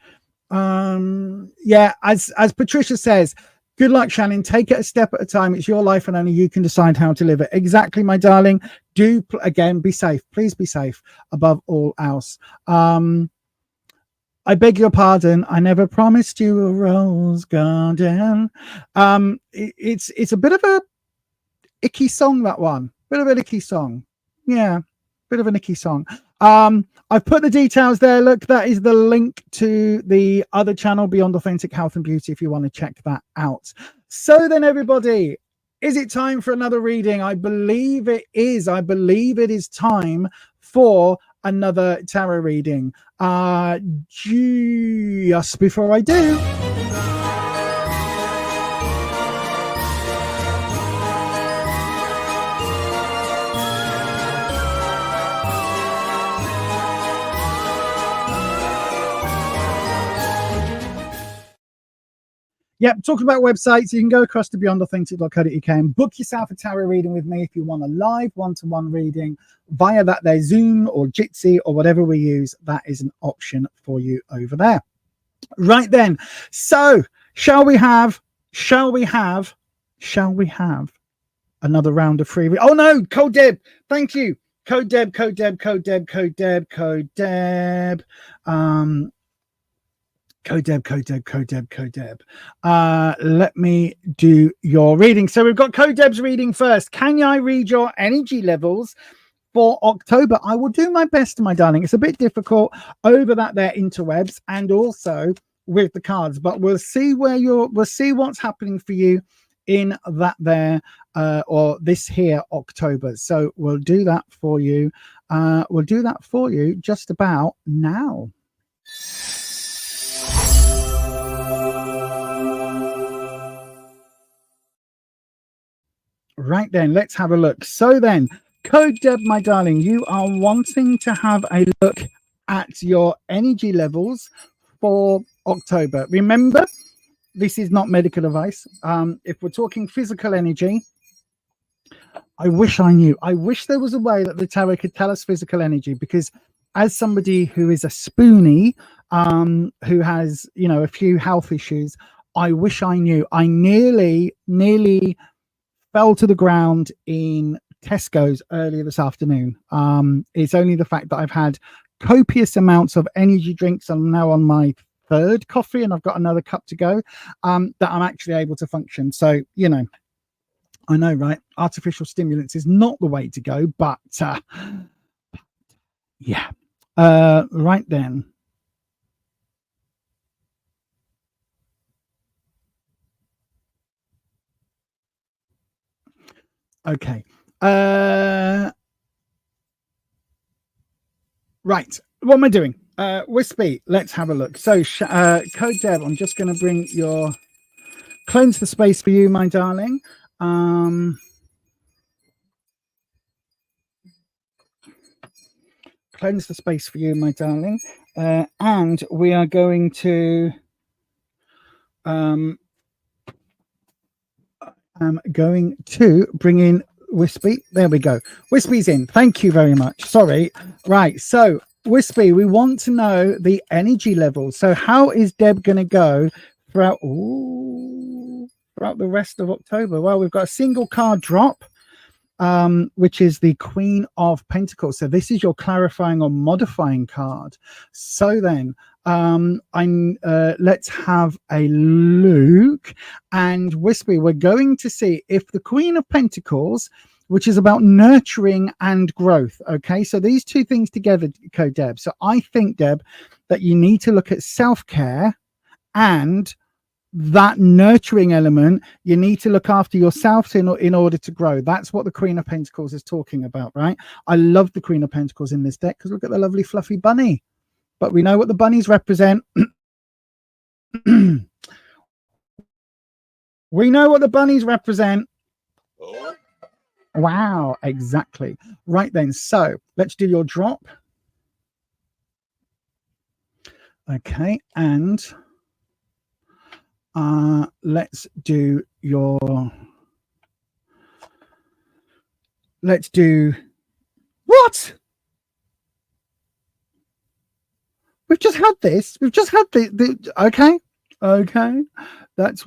[SPEAKER 6] Yeah, as Patricia says, good luck, Shannon. Take it a step at a time. It's your life and only you can decide how to live it. Exactly, my darling. Do, again, be safe. Please be safe above all else. I beg your pardon. I never promised you a rose garden. It's a bit of a icky song, that one. Bit of an icky song. Yeah, bit of an icky song. I've put the details there. Look, that is the link to the other channel, Beyond Authentic Health and Beauty, if you want to check that out. So then, everybody, is it time for another reading? I believe it is. I believe it is time for another tarot reading. Just before I do, Yep, talking about websites, you can go across to beyondauthentic.co.uk and book yourself a tarot reading with me if you want a live one-to-one reading via that there Zoom or Jitsi or whatever we use. That is an option for you over there. Right then, so shall we have another round of free? Oh no, Code Deb, thank you. Code Deb. Code Deb. Let me do your reading. So we've got Code Deb's reading first. Can I read your energy levels for October? I will do my best, my darling. It's a bit difficult over that there interwebs and also with the cards, but we'll see what's happening for you in that there or this here October. So we'll do that for you. We'll do that for you just about now. Right then, let's have a look. So then, Code Deb, my darling, you are wanting to have a look at your energy levels for October. Remember, this is not medical advice. If we're talking physical energy, I wish I knew. I wish there was a way that the tarot could tell us physical energy, because as somebody who is a spoonie, who has, you know, a few health issues, I wish I knew. I nearly fell to the ground in Tesco's earlier this afternoon. It's only the fact that I've had copious amounts of energy drinks. I'm now on my third coffee and I've got another cup to go, that I'm actually able to function. So, you know, I know, right? Artificial stimulants is not the way to go, but yeah. Right then. Okay. Right. What am I doing? Wispy, let's have a look. So, Code Deb, I'm just going to bring your... Cleanse the space for you, my darling. Cleanse the space for you, my darling. And we are going to... I'm going to bring in Wispy. There we go. Wispy's in. Thank you very much. Sorry. Right. So, Wispy, we want to know the energy level. So, how is Deb going to go throughout the rest of October? Well, we've got a single card drop, which is the Queen of Pentacles. So, this is your clarifying or modifying card. So then, let's have a look. And Wispy, we're going to see if the Queen of Pentacles, which is about nurturing and growth. Okay, so these two things together, Code Deb. So I think, Deb, that you need to look at self-care and that nurturing element. You need to look after yourself in order to grow. That's what the Queen of Pentacles is talking about, right? I love the Queen of Pentacles in this deck because look at the lovely fluffy bunny. But we know what the bunnies represent. We know what the bunnies represent. Wow, exactly. Right then, so let's do your drop. Okay, and let's do what? We've just had this. We've just had the okay. That's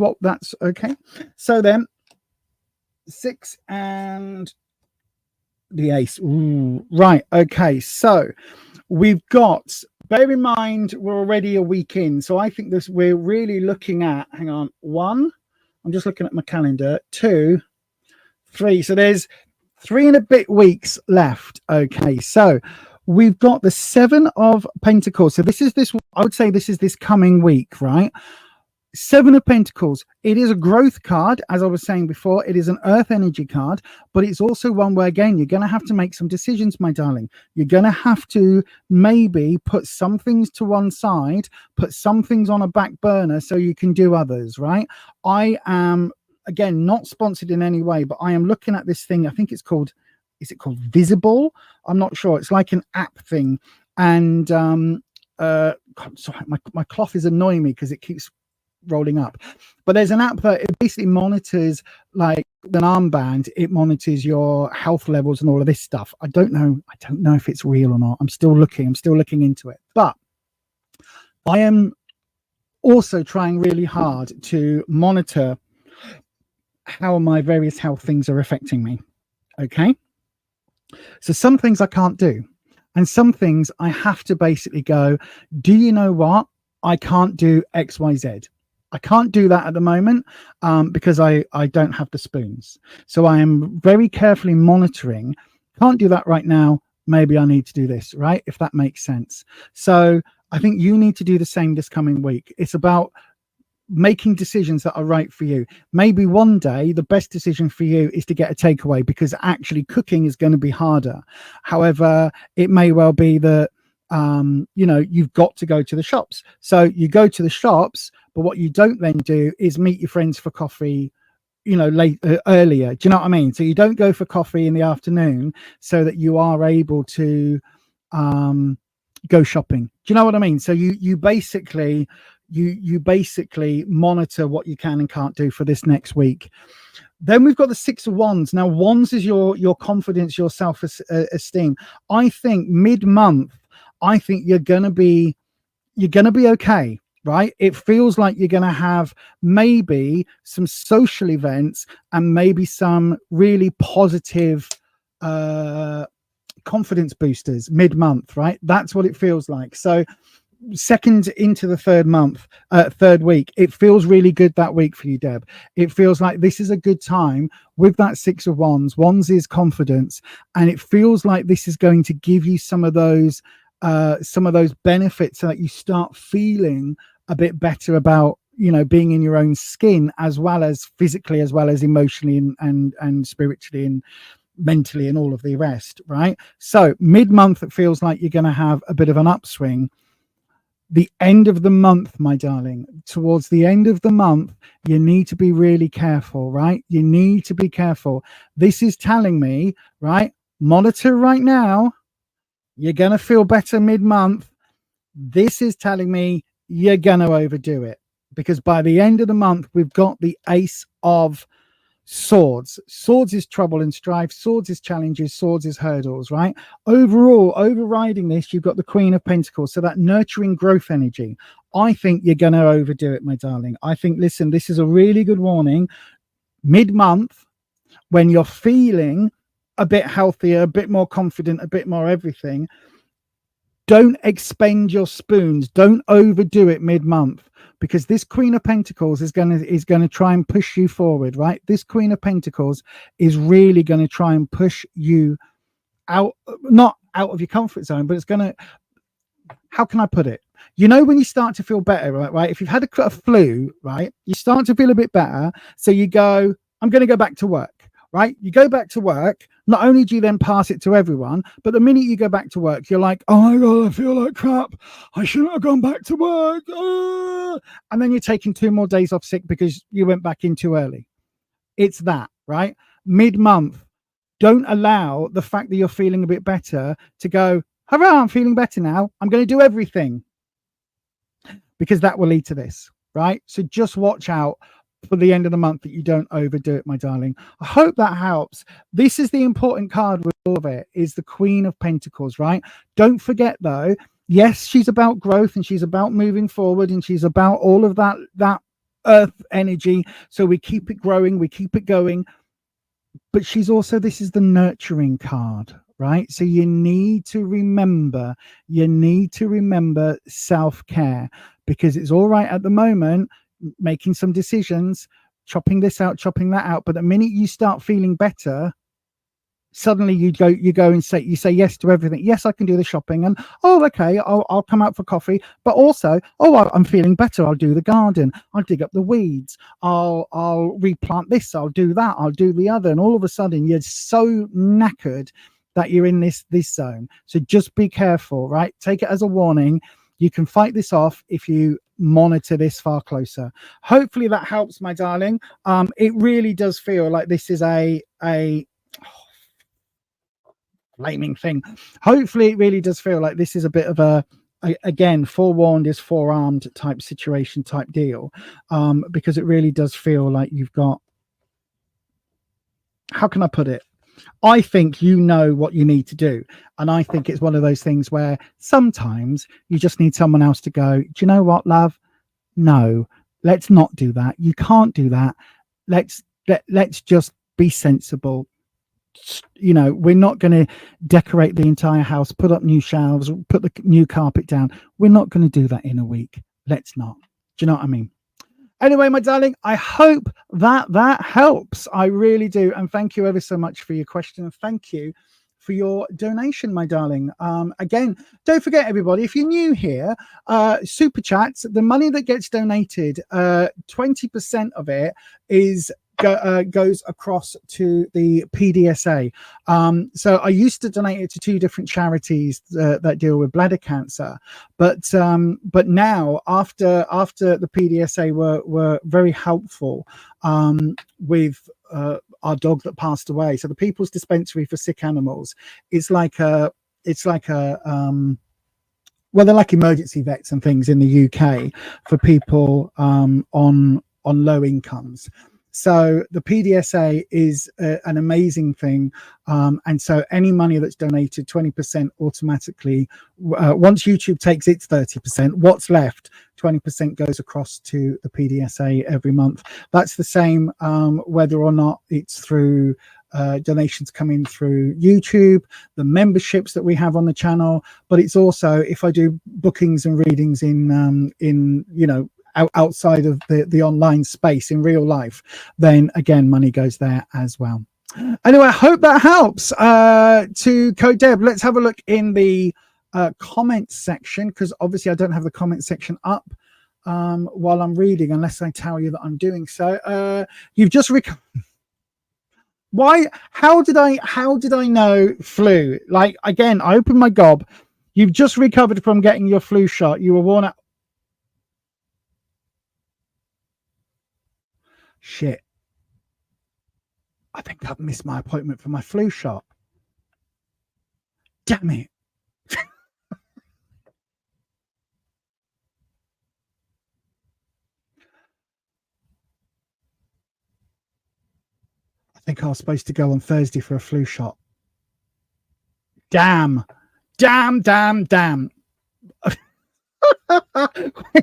[SPEAKER 6] okay. So then 6 and the ace. Ooh, right. Okay. So we've got, bear in mind, we're already a week in. So I think we're really looking at, hang on, 1, I'm just looking at my calendar, 2, 3. So there's 3 and a bit weeks left. Okay. So we've got the 7 of Pentacles. So I would say this is this coming week, right? 7 of Pentacles. It is a growth card, as I was saying before. It is an earth energy card, but it's also one where, again, you're going to have to make some decisions, my darling. You're going to have to maybe put some things to one side, put some things on a back burner so you can do others, right? I am, again, not sponsored in any way, but I am looking at this thing. I think it's called, is it called Visible? I'm not sure. It's like an app thing. And God, sorry, my cloth is annoying me because it keeps rolling up. But there's an app that it basically monitors, like an armband. It monitors your health levels and all of this stuff. I don't know if it's real or not. I'm still looking into it. But I am also trying really hard to monitor how my various health things are affecting me. Okay. So some things I can't do. And some things I have to basically go, do you know what? I can't do X, Y, Z. I can't do that at the moment because I don't have the spoons. So I am very carefully monitoring. Can't do that right now. Maybe I need to do this, right? If that makes sense. So I think you need to do the same this coming week. It's about making decisions that are right for you. Maybe one day the best decision for you is to get a takeaway because actually cooking is going to be harder. However, it may well be that you've got to go to the shops. So you go to the shops, but what you don't then do is meet your friends for coffee earlier. Do you know what I mean? So you don't go for coffee in the afternoon so that you are able to go shopping. Do you know what I mean? So you basically monitor what you can and can't do for this next week. Then we've got the Six of Wands. Now, Wands is your confidence, your self-esteem. I think mid-month, I think you're gonna be okay, right? It feels like you're gonna have maybe some social events and maybe some really positive confidence boosters mid-month, right? That's what it feels like. So second into the third week, it feels really good that week for you, Deb. It feels like this is a good time with that Six of Wands. Wands is confidence, and it feels like this is going to give you some of those benefits so that you start feeling a bit better about being in your own skin, as well as physically, as well as emotionally and spiritually and mentally and all of the rest, right? So mid-month, it feels like you're going to have a bit of an upswing. The end of the month, my darling, towards the end of the month, you need to be really careful, right? You need to be careful. This is telling me, right? Monitor right now. You're going to feel better mid-month. This is telling me you're going to overdo it, because by the end of the month, we've got the Ace of Swords. Swords is trouble and strife. Swords is challenges. Swords is hurdles, right? Overall, overriding this, you've got the Queen of Pentacles. So that nurturing growth energy. I think you're going to overdo it, my darling. I think, listen, this is a really good warning. Mid-month, when you're feeling a bit healthier, a bit more confident, a bit more everything, don't expend your spoons. Don't overdo it mid-month, because this Queen of Pentacles is going to try and push you forward, right? This Queen of Pentacles is really going to try and push you out, not out of your comfort zone, but it's going to, how can I put it? When you start to feel better, right? If you've had a flu, right, you start to feel a bit better. So you go, I'm going to go back to work. Right? You go back to work. Not only do you then pass it to everyone, but the minute you go back to work, you're like, oh my God, I feel like crap. I shouldn't have gone back to work. And then you're taking 2 more days off sick because you went back in too early. It's that, right? Mid-month, don't allow the fact that you're feeling a bit better to go, hurrah, I'm feeling better now. I'm going to do everything, because that will lead to this, right? So just watch out for the end of the month that you don't overdo it, my darling. I hope that helps. This is the important card with all of it, is the Queen of Pentacles, right? Don't forget though, yes, she's about growth and she's about moving forward and she's about all of that earth energy. So we keep it growing, we keep it going. But she's also, this is the nurturing card, right? So you need to remember self-care, because it's all right at the moment making some decisions, chopping this out, chopping that out, but the minute you start feeling better, suddenly you go and say yes to everything. Yes, I can do the shopping, and okay, I'll come out for coffee, but also I'm feeling better, I'll do the garden, I'll dig up the weeds, I'll replant this, I'll do that, I'll do the other, and all of a sudden you're so knackered that you're in this zone. So just be careful, right? Take it as a warning. You can fight this off if you monitor this far closer. Hopefully that helps, my darling. It really does feel like this is a flaming thing. Hopefully it really does feel like this is a bit of a again, forewarned is forearmed type situation type deal, because it really does feel like you've got, how can I put it? I think you know what you need to do. And I think it's one of those things where sometimes you just need someone else to go, do you know what, love? No, let's not do that. You can't do that. Let's just be sensible. You know, we're not going to decorate the entire house, put up new shelves, put the new carpet down. We're not going to do that in a week. Let's not. Do you know what I mean? Anyway, my darling, I hope that helps. I really do. And thank you ever so much for your question. And thank you for your donation, my darling. Again, don't forget, everybody, if you're new here, Super Chats, the money that gets donated, 20% of it is goes across to the PDSA. So I used to donate it to 2 different charities that deal with bladder cancer, but now after the PDSA were very helpful with our dog that passed away. So the People's Dispensary for Sick Animals, it's like a well, they're like emergency vets and things in the UK for people on low incomes. So the PDSA is an amazing thing. And so any money that's donated, 20% automatically, once YouTube takes its 30%, what's left, 20% goes across to the PDSA every month. That's the same whether or not it's through donations coming through YouTube, the memberships that we have on the channel, but it's also if I do bookings and readings in you know, outside of the online space in real life, then again money goes there as well. Anyway, I hope that helps. To Code Deb, let's have a look in the comments section, because obviously I don't have the comment section up while I'm reading unless I tell you that I'm doing so. You've just why? How did I know flu? Like, again, I opened my gob. You've just recovered from getting your flu shot. You were worn out. Shit. I think I've missed my appointment for my flu shot. Damn it. I think I was supposed to go on Thursday for a flu shot. Damn. When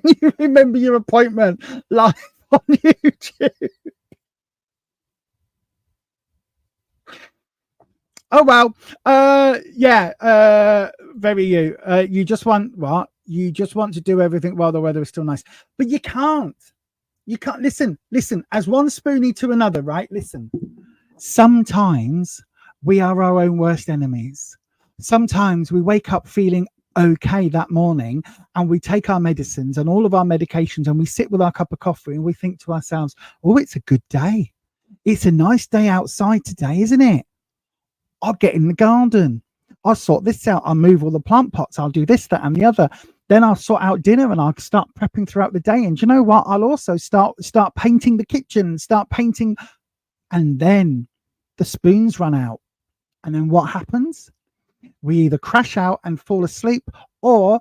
[SPEAKER 6] you remember your appointment live on YouTube. Oh well, yeah, very you. You just want what? You just want to do everything while the weather is still nice, but you can't. You can't. Listen. As one spoonie to another, right? Listen. Sometimes we are our own worst enemies. Sometimes we wake up feeling okay that morning, and we take our medicines and all of our medications, and we sit with our cup of coffee, and we think to ourselves, "Oh, it's a good day. It's a nice day outside today, isn't it? I'll get in the garden. I'll sort this out. I'll move all the plant pots. I'll do this, that, and the other. Then I'll sort out dinner and I'll start prepping throughout the day. And you know what? I'll also start painting the kitchen, start painting." And then the spoons run out. And then what happens? We either crash out and fall asleep, or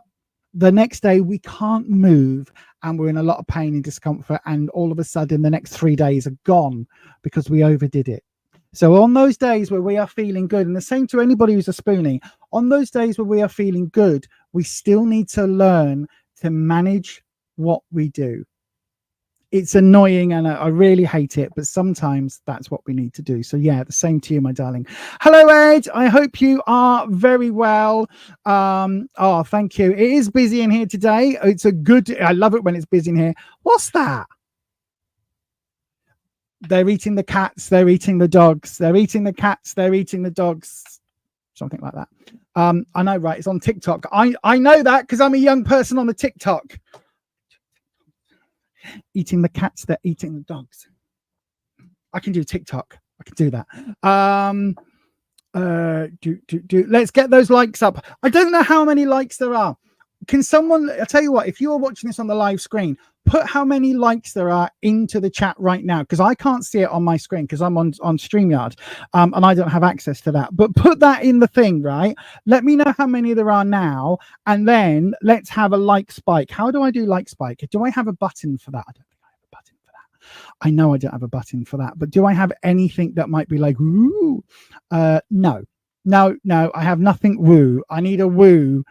[SPEAKER 6] the next day we can't move and we're in a lot of pain and discomfort. And all of a sudden the next 3 days are gone because we overdid it. So on those days where we are feeling good, and the same to anybody who's a spoonie, on those days where we are feeling good, we still need to learn to manage what we do. It's annoying and I really hate it, but sometimes that's what we need to do. So yeah, the same to you, my darling. Hello, Ed. I hope you are very well. Oh, thank you. It is busy in here today. I love it when it's busy in here. What's that? They're eating the cats, they're eating the dogs, they're eating the cats, they're eating the dogs. Something like that. I know, right? It's on TikTok. I know that because I'm a young person on the TikTok. Eating the cats, they're eating the dogs. I can do TikTok. I can do that. Let's get those likes up. I don't know how many likes there are. Can someone, I'll tell you what, if you are watching this on the live screen, put how many likes there are into the chat right now, because I can't see it on my screen because I'm on StreamYard, and I don't have access to that. But put that in the thing, right? Let me know how many there are now, and then let's have a like spike. How do I do like spike? Do I have a button for that? I don't think I have a button for that. I know I don't have a button for that, but do I have anything that might be like, woo? No, I have nothing woo. I need a woo.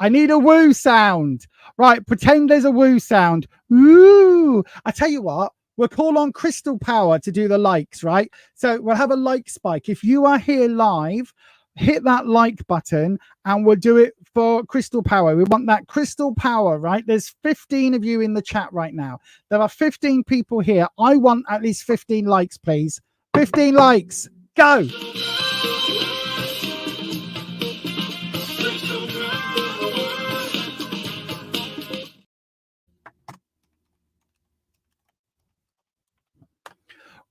[SPEAKER 6] I need a woo sound. Right, pretend there's a woo sound. Woo! I tell you what, we'll call on Crystal Power to do the likes, right? So we'll have a like spike. If you are here live, hit that like button and we'll do it for Crystal Power. We want that Crystal Power, right? There's 15 of you in the chat right now. There are 15 people here. I want at least 15 likes, please. 15 likes. Go!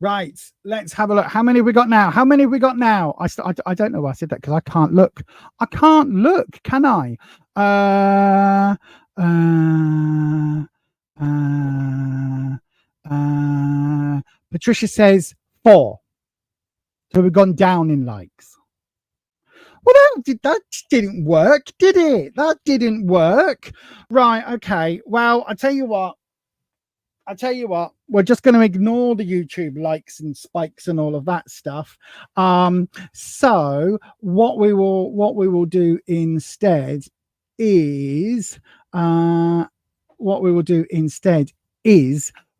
[SPEAKER 6] Right, let's have a look. How many have we got now? How many have we got now? I don't know why I said that because I can't look. I can't look, can I? Patricia says 4. So we've gone down in likes. Well, that didn't work, did it? That didn't work. Right, okay. Well, I tell you what, we're just going to ignore the YouTube likes and spikes and all of that stuff. So what we will do instead is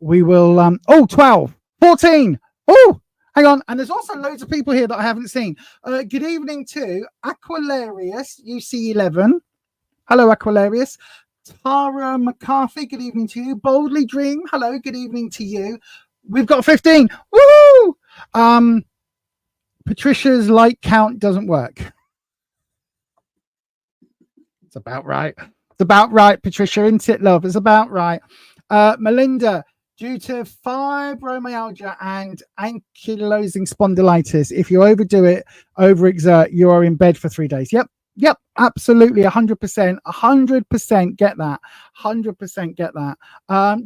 [SPEAKER 6] we will 12, 14. Oh, hang on. And there's also loads of people here that I haven't seen. Good evening to Aquilarius UC11. Hello, Aquilarius. Tara McCarthy, good evening to you. Boldly Dream, hello, good evening to you. We've got 15. Woo! Patricia's like count doesn't work. It's about right. It's about right, Patricia, isn't it, love? It's about right. Melinda, due to fibromyalgia and ankylosing spondylitis, if you overdo it, overexert, you are in bed for 3 days. Yep, absolutely, 100% get that. 100% get that.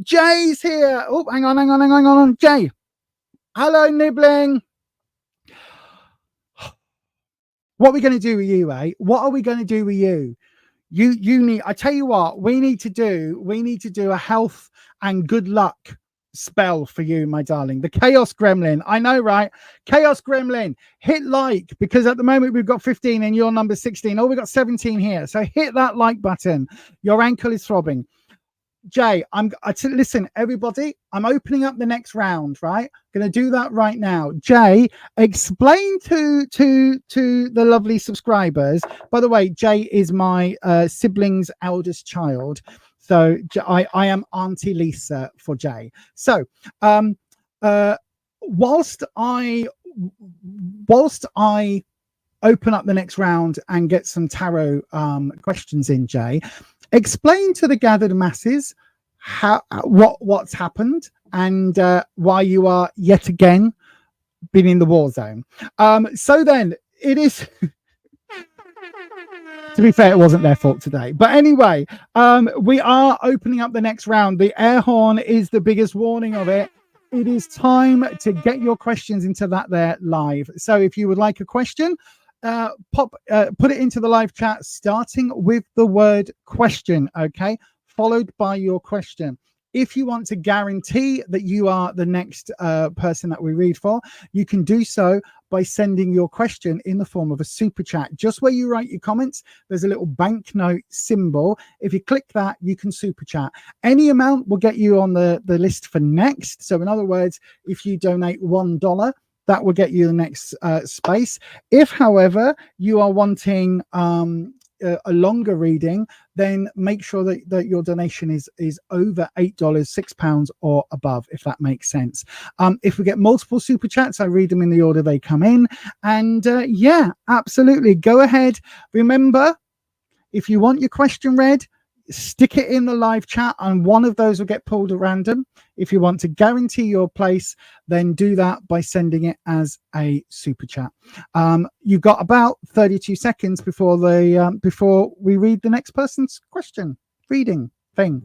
[SPEAKER 6] Jay's here. Oh, hang on. Jay. Hello, Nibbling. What are we going to do with you, eh? What are we going to do with you? You need, I tell you what, we need to do a health and good luck spell for you, my darling. The Chaos Gremlin. I know, right? Chaos Gremlin, hit like, because at the moment we've got 15 and you're number 16. Oh, we've got 17 here. So hit that like button. Your ankle is throbbing. Jay, listen, everybody, I'm opening up the next round, right? I'm going to do that right now. Jay, explain to the lovely subscribers. By the way, Jay is my sibling's eldest child. So I am Auntie Lisa for Jay. So whilst I open up the next round and get some tarot questions in, Jay, explain to the gathered masses what's happened and why you are yet again been in the war zone. So then it is. To be fair, it wasn't their fault today. But anyway, we are opening up the next round. The air horn is the biggest warning of it. It is time to get your questions into that there live. So if you would like a question, put it into the live chat, starting with the word question, okay? Followed by your question. If you want to guarantee that you are the next person that we read for, you can do so by sending your question in the form of a super chat. Just where you write your comments, there's a little banknote symbol. If you click that, you can super chat. Any amount will get you on the list for next. So in other words, if you donate $1, that will get you the next space. If, however, you are wanting a longer reading, then make sure that your donation is over $8, £6 or above, if that makes sense. If we get multiple super chats, I read them in the order they come in. And yeah, absolutely, go ahead. Remember, if you want your question read, stick it in the live chat and one of those will get pulled at random. If you want to guarantee your place, then do that by sending it as a super chat. You've got about 32 seconds before before we read the next person's question reading thing.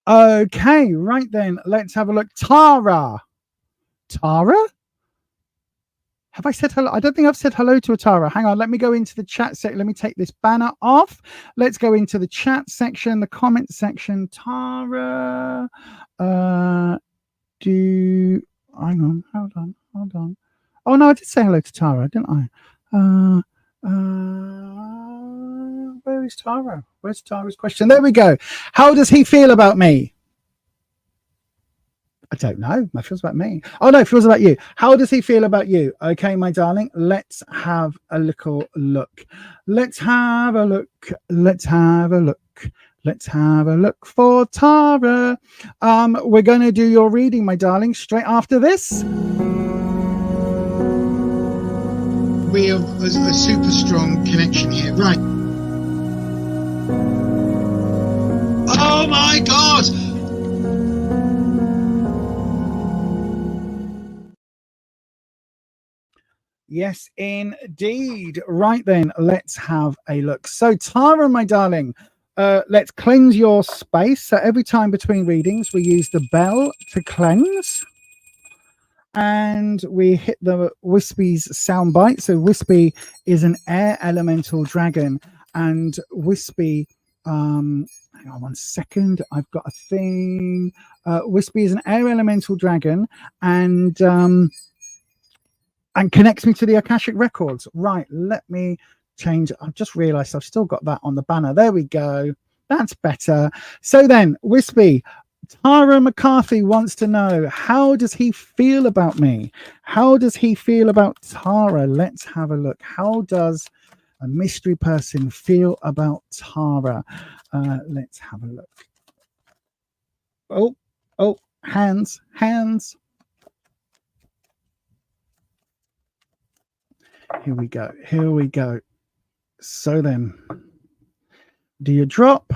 [SPEAKER 6] Okay, right then, let's have a look. Tara? Have I said hello? I don't think I've said hello to a Tara. Hang on, let me go into the chat section. Let me take this banner off. Let's go into the chat section, the comment section. Tara, hang on, hold on. Oh no, I did say hello to Tara, didn't I? Where is Tara? Where's Tara's question? There we go. How does he feel about me? I don't know. It feels about me. Oh no, it feels about you. How does he feel about you? Okay, my darling. Let's have a little look. Let's have a look for Tara. We're going to do your reading, my darling, straight after this.
[SPEAKER 7] We have a super strong connection here, right? Oh my God!
[SPEAKER 6] Yes, indeed. Right then, let's have a look. So, Tara, my darling, let's cleanse your space. So every time between readings, we use the bell to cleanse. And we hit the Wispy's soundbite. So Wispy is an air elemental dragon. And Wispy, hang on 1 second. I've got a thing. Wispy is an air elemental dragon and connects me to the Akashic records. Right, let me change. I've just realized I've still got that on the banner. There we go. That's better. So then, Wispy, Tara McCarthy wants to know, how does he feel about me? How does he feel about Tara? Let's have a look. How does a mystery person feel about Tara? Let's have a look. Oh, hands. Here we go. So then, do you drop?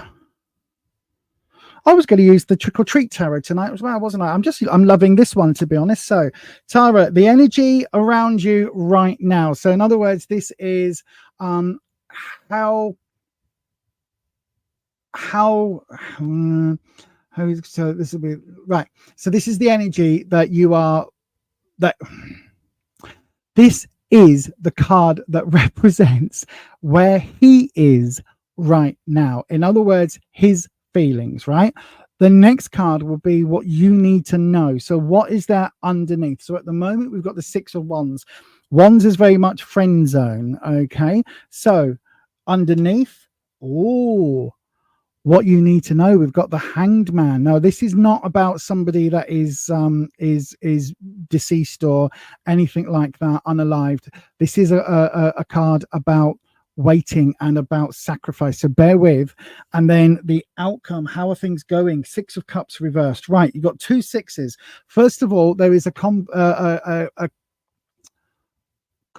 [SPEAKER 6] I was going to use the trick or treat tarot tonight as well, wasn't I? I'm loving this one, to be honest. So, Tara, the energy around you right now. So, in other words, this is so this will be right. So, this is the energy that you are. This is the card that represents where he is right now. In other words, his feelings, right? The next card will be what you need to know. So what is there underneath? So at the moment, we've got the Six of Wands. Wands is very much friend zone. Okay. So underneath, what you need to know, we've got the Hanged Man. Now, this is not about somebody that is deceased or anything like that, unalived. This is a card about waiting and about sacrifice. So bear with. And then the outcome, how are things going? Six of Cups reversed. Right, you've got two sixes. First of all, there is a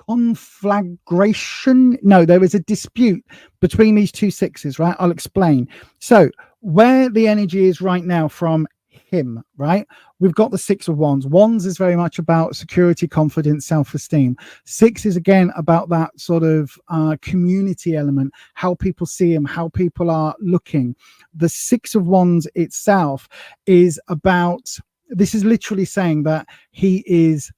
[SPEAKER 6] conflagration. No, there is a dispute between these two sixes, right? I'll explain. So where the energy is right now from him, right? We've got the Six of Wands. Wands is very much about security, confidence, self-esteem. Six is again about that sort of community element, how people see him, how people are looking. The Six of Wands itself is about, this is literally saying that he's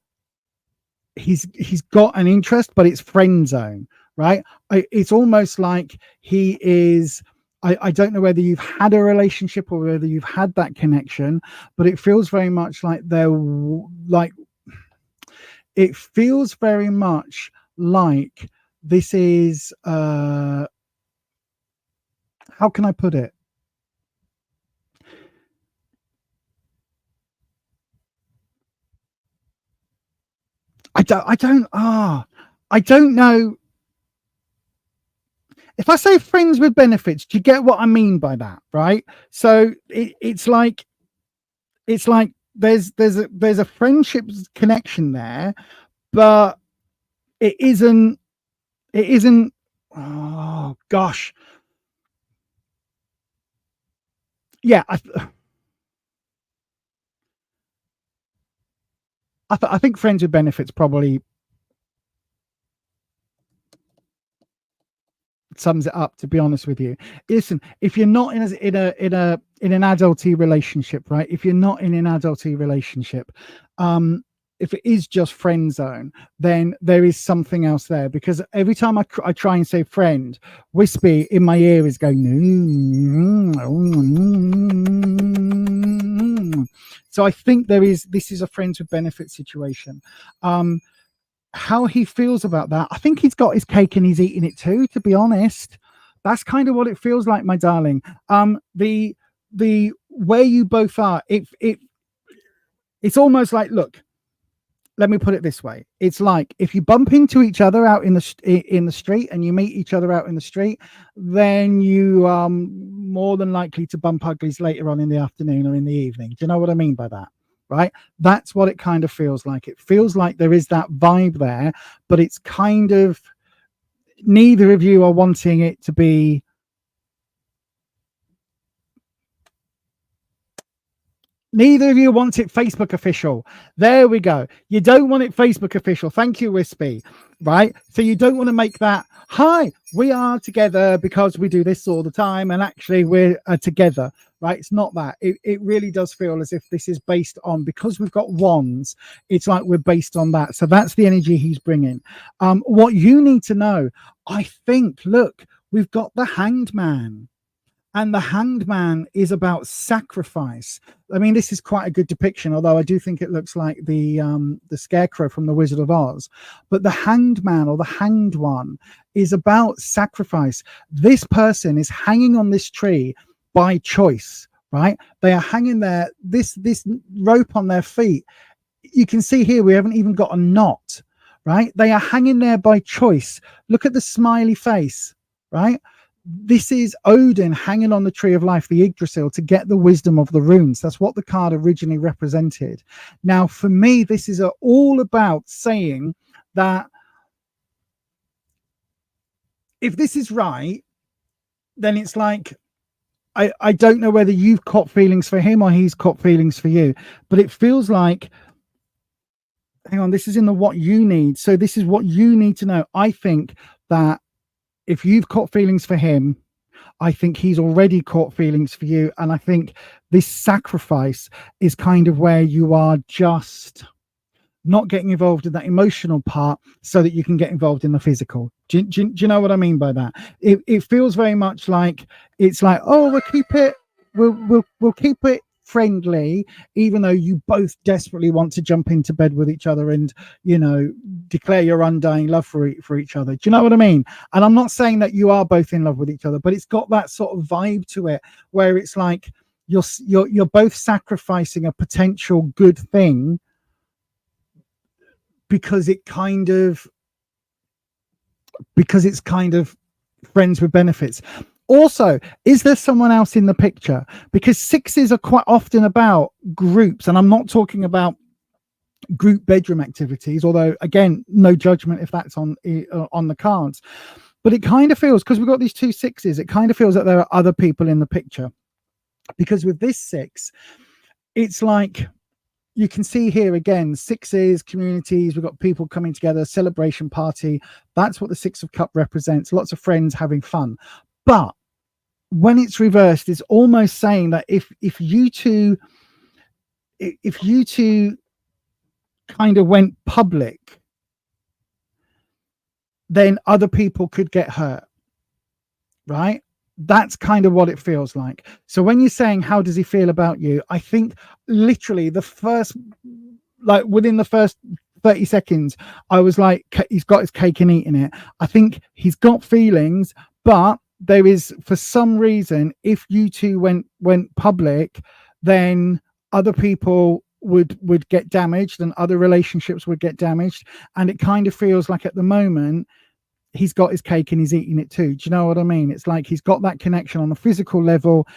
[SPEAKER 6] got an interest, but it's friend zone, right? It's almost like he is, I don't know whether you've had a relationship or whether you've had that connection, but it feels very much like it feels very much like this is how can I put it? I don't know. If I say friends with benefits, do you get what I mean by that? Right. So it's like there's a friendship connection there, but it isn't, oh gosh. Yeah. I think friends with benefits probably sums it up, to be honest with you. Listen, if you're not in an adulty relationship, right? If you're not in an adulty relationship, if it is just friend zone, then there is something else there, because every time I try and say friend, Wispy in my ear is going. So I think this is a friends with benefits situation. How he feels about that, I think he's got his cake and he's eating it too, to be honest. That's kind of what it feels like, my darling. The where you both are, it's almost like, look, let me put it this way. It's like if you bump into each other out in the street and you meet each other out in the street, then you are more than likely to bump uglies later on in the afternoon or in the evening. Do you know what I mean by that? Right? That's what it kind of feels like. It feels like there is that vibe there, but it's kind of, neither of you are wanting it to be. Neither of you want it Facebook official. There we go. You don't want it Facebook official. Thank you, Wispy. Right? So you don't want to make that, hi, we are together because we do this all the time, and actually we're together. Right? It's not that. It really does feel as if this is based on, because we've got wands, it's like we're based on that. So that's the energy he's bringing. What you need to know, I think, look, we've got the Hanged Man. And the Hanged Man is about sacrifice. I mean, this is quite a good depiction, although I do think it looks like the Scarecrow from The Wizard of Oz. But the Hanged Man, or the Hanged One, is about sacrifice. This person is hanging on this tree by choice, right? They are hanging there, this rope on their feet. You can see here, we haven't even got a knot, right? They are hanging there by choice. Look at the smiley face, right? This is Odin hanging on the tree of life, the Yggdrasil, to get the wisdom of the runes. That's what the card originally represented. Now, for me, this is all about saying that if this is right, then it's like, I don't know whether you've caught feelings for him or he's caught feelings for you, but it feels like, hang on, this is in the what you need. So this is what you need to know. I think that if you've caught feelings for him, I think he's already caught feelings for you. And I think this sacrifice is kind of where you are just not getting involved in that emotional part so that you can get involved in the physical. Do you know what I mean by that? It feels very much like, it's like, oh, we'll keep it friendly, even though you both desperately want to jump into bed with each other and, you know, declare your undying love for each other. Do you know what I mean? And I'm not saying that you are both in love with each other, but it's got that sort of vibe to it where it's like you're both sacrificing a potential good thing because it's kind of friends with benefits. Also, is there someone else in the picture? Because sixes are quite often about groups, and I'm not talking about group bedroom activities, although again, no judgment if that's on the cards. But it kind of feels, because we've got these two sixes, it kind of feels that there are other people in the picture. Because with this six, it's like, you can see here again, sixes, communities, we've got people coming together, celebration party. That's what the Six of Cups represents. Lots of friends having fun. But when it's reversed, it's almost saying that if you two kind of went public, then other people could get hurt, right? That's kind of what it feels like. So when you're saying, how does he feel about you? I think literally within the first 30 seconds, I was like, he's got his cake and eating it. I think he's got feelings, but there is, for some reason, if you two went public, then other people would get damaged and other relationships would get damaged. And it kind of feels like at the moment he's got his cake and he's eating it too. Do you know what I mean? It's like he's got that connection on a physical level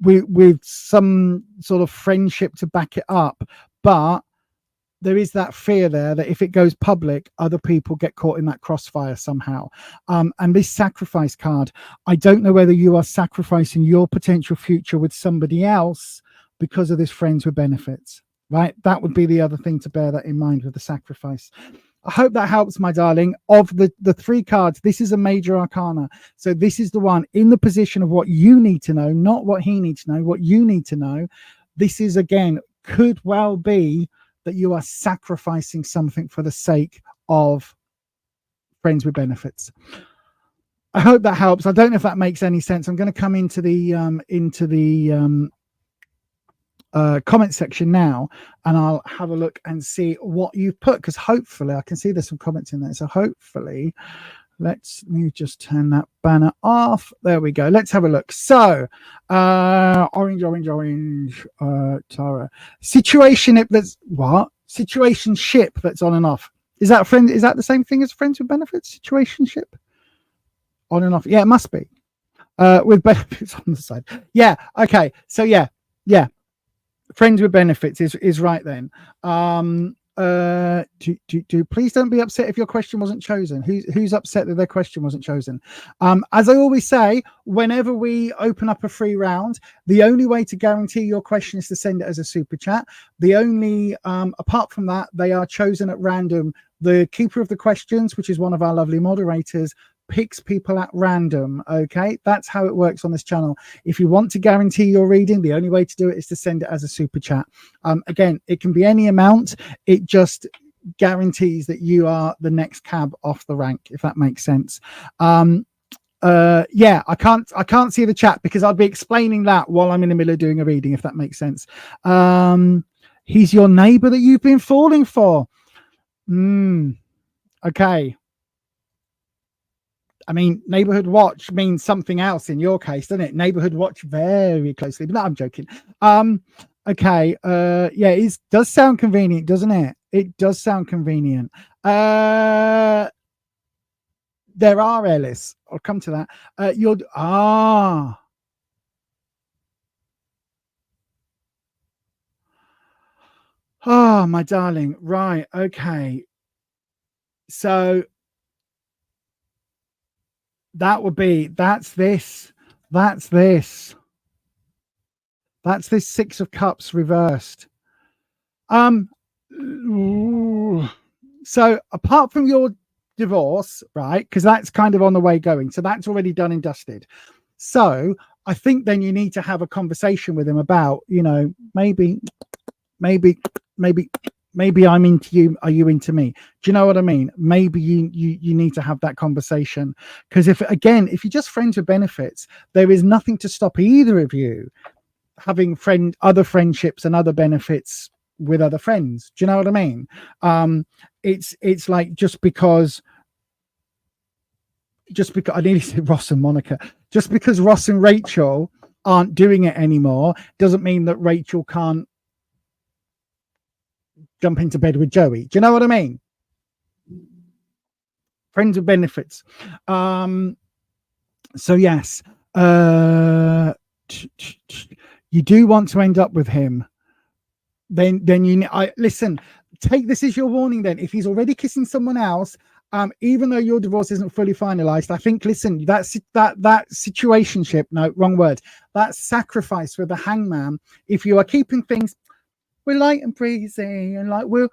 [SPEAKER 6] with some sort of friendship to back it up, but there is that fear there that if it goes public, other people get caught in that crossfire somehow. And this sacrifice card, I don't know whether you are sacrificing your potential future with somebody else because of this friends with benefits, right? That would be the other thing to bear that in mind with the sacrifice. I hope that helps, my darling. Of the three cards, this is a major arcana. So this is the one in the position of what you need to know, not what he needs to know, what you need to know. This is, again, could well be that you are sacrificing something for the sake of friends with benefits. I hope that helps. I don't know if that makes any sense. I'm going to come into the comment section now, and I'll have a look and see what you've put, because hopefully I can see there's some comments in there. So hopefully, let me just turn that banner off. There we go. Let's have a look. So orange, Tara. Situation that's what? Situationship that's on and off. Is that friend? Is that the same thing as friends with benefits? Situationship? On and off. Yeah, it must be. With benefits on the side. Yeah, okay. So yeah. Friends with benefits is right then. Please don't be upset if your question wasn't chosen. Who's upset that their question wasn't chosen? As I always say, whenever we open up a free round, the only way to guarantee your question is to send it as a super chat. The only apart from that, they are chosen at random. The keeper of the questions, which is one of our lovely moderators, picks people at random. Okay, that's how it works on this channel. If you want to guarantee your reading, the only way to do it is to send it as a super chat. Again, it can be any amount. It just guarantees that you are the next cab off the rank, if that makes sense. Yeah, I can't see the chat because I'll be explaining that while I'm in the middle of doing a reading, if that makes sense. He's your neighbor that you've been falling for. Okay. I mean, neighborhood watch means something else in your case, doesn't it? Neighborhood watch very closely, but no, I'm joking. Okay. Yeah, it does sound convenient, doesn't it? It does sound convenient. There are, Ellis. I'll come to that. Oh, my darling. Right. Okay. So that's this Six of Cups reversed. So apart from your divorce, right, because that's kind of on the way going, so that's already done and dusted. So I think then you need to have a conversation with him about, you know, maybe I'm into you. Are you into me? Do you know what I mean? Maybe you need to have that conversation, because if you're just friends with benefits, there is nothing to stop either of you having other friendships and other benefits with other friends. Do you know what I mean? It's like just because I nearly said Ross and Monica, just because Ross and Rachel aren't doing it anymore doesn't mean that Rachel can't jump into bed with Joey. Do you know what I mean? Friends with benefits. So yes, you do want to end up with him. Then listen. Take this as your warning. Then, if he's already kissing someone else, even though your divorce isn't fully finalized, I think, listen, that situationship. No, wrong word. That sacrifice with the hangman. If you are keeping things, we're light and breezy, and like we're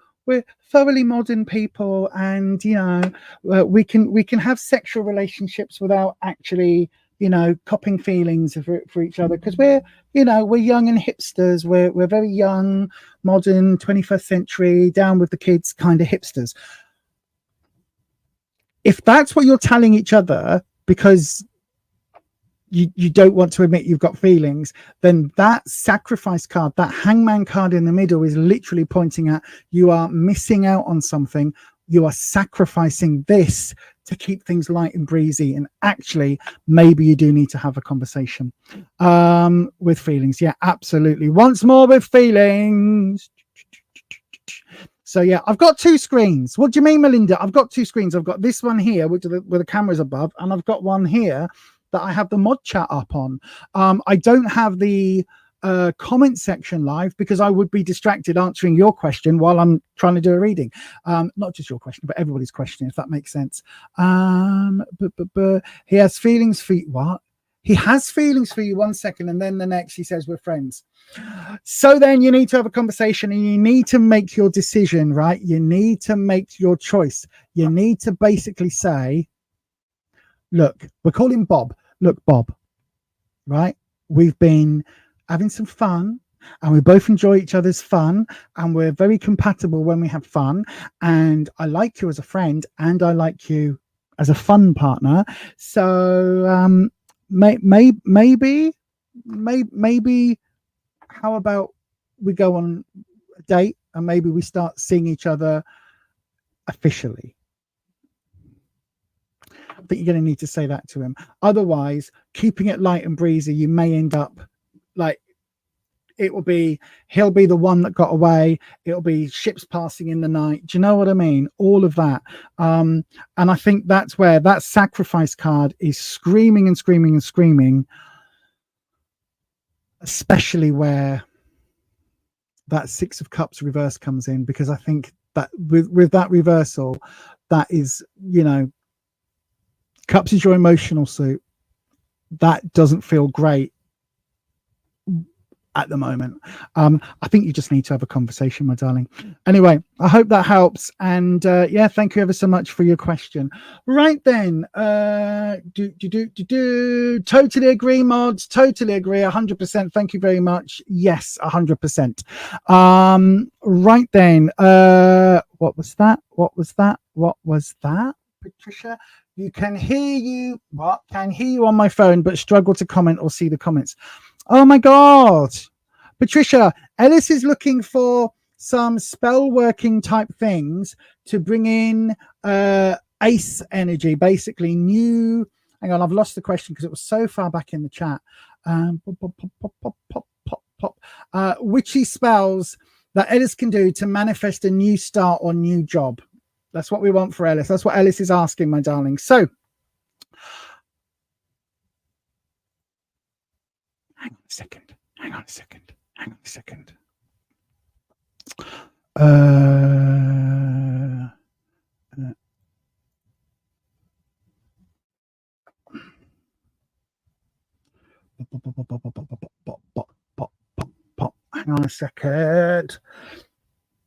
[SPEAKER 6] thoroughly modern people, and you know we can have sexual relationships without actually, you know, copping feelings for each other, because we're young and hipsters. We're very young, modern, 21st century, down with the kids kind of hipsters. If that's what you're telling each other because you don't want to admit you've got feelings, then that sacrifice card, that hangman card in the middle, is literally pointing at you are missing out on something. You are sacrificing this to keep things light and breezy. And actually, maybe you do need to have a conversation with feelings. Yeah, absolutely. Once more with feelings. So yeah, I've got two screens. What do you mean, Melinda? I've got two screens. I've got this one here, which where the camera's above, and I've got one here that I have the mod chat up on. I don't have the comment section live because I would be distracted answering your question while I'm trying to do a reading. Not just your question, but everybody's question, if that makes sense. He has feelings for you. What? He has feelings for you 1 second, and then the next he says we're friends. So then you need to have a conversation and you need to make your decision, right? You need to make your choice. You need to basically say, look, we're calling Bob. Look, Bob, right? We've been having some fun and we both enjoy each other's fun and we're very compatible when we have fun. And I like you as a friend and I like you as a fun partner. So maybe how about we go on a date and maybe we start seeing each other officially? I think you're going to need to say that to him. Otherwise, keeping it light and breezy, you may end up like he'll be the one that got away. It'll be ships passing in the night. Do you know what I mean? All of that. And I think that's where that sacrifice card is screaming and screaming and screaming, especially where that Six of Cups reverse comes in, because I think that with that reversal, that is, Cups is your emotional suit. That doesn't feel great at the moment. I think you just need to have a conversation, my darling. Anyway, I hope that helps. And yeah, thank you ever so much for your question. Right then, totally agree, mods. Totally agree, 100%. Thank you very much. Yes, 100%. Right then, what was that? What was that, Patricia? Can hear you on my phone, but struggle to comment or see the comments. Oh my God, Patricia, Ellis is looking for some spell working type things to bring in ace energy, basically new. Hang on, I've lost the question because it was so far back in the chat. Witchy spells that Ellis can do to manifest a new start or new job. That's what we want for Ellis. That's what Ellis is asking, my darling. So, hang on a second. Hang on a second.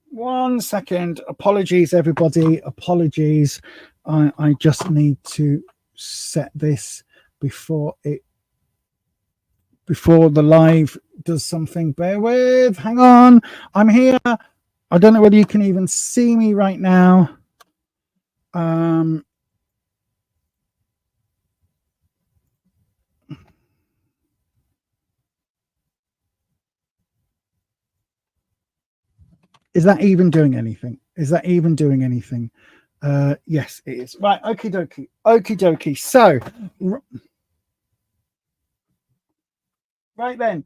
[SPEAKER 6] 1 second. Apologies, everybody. Apologies. I just need to set this before the live does something. Bear with. Hang on. I'm here. I don't know whether you can even see me right now. Is that even doing anything? Yes, it is. Right. Okie dokie. So, right then,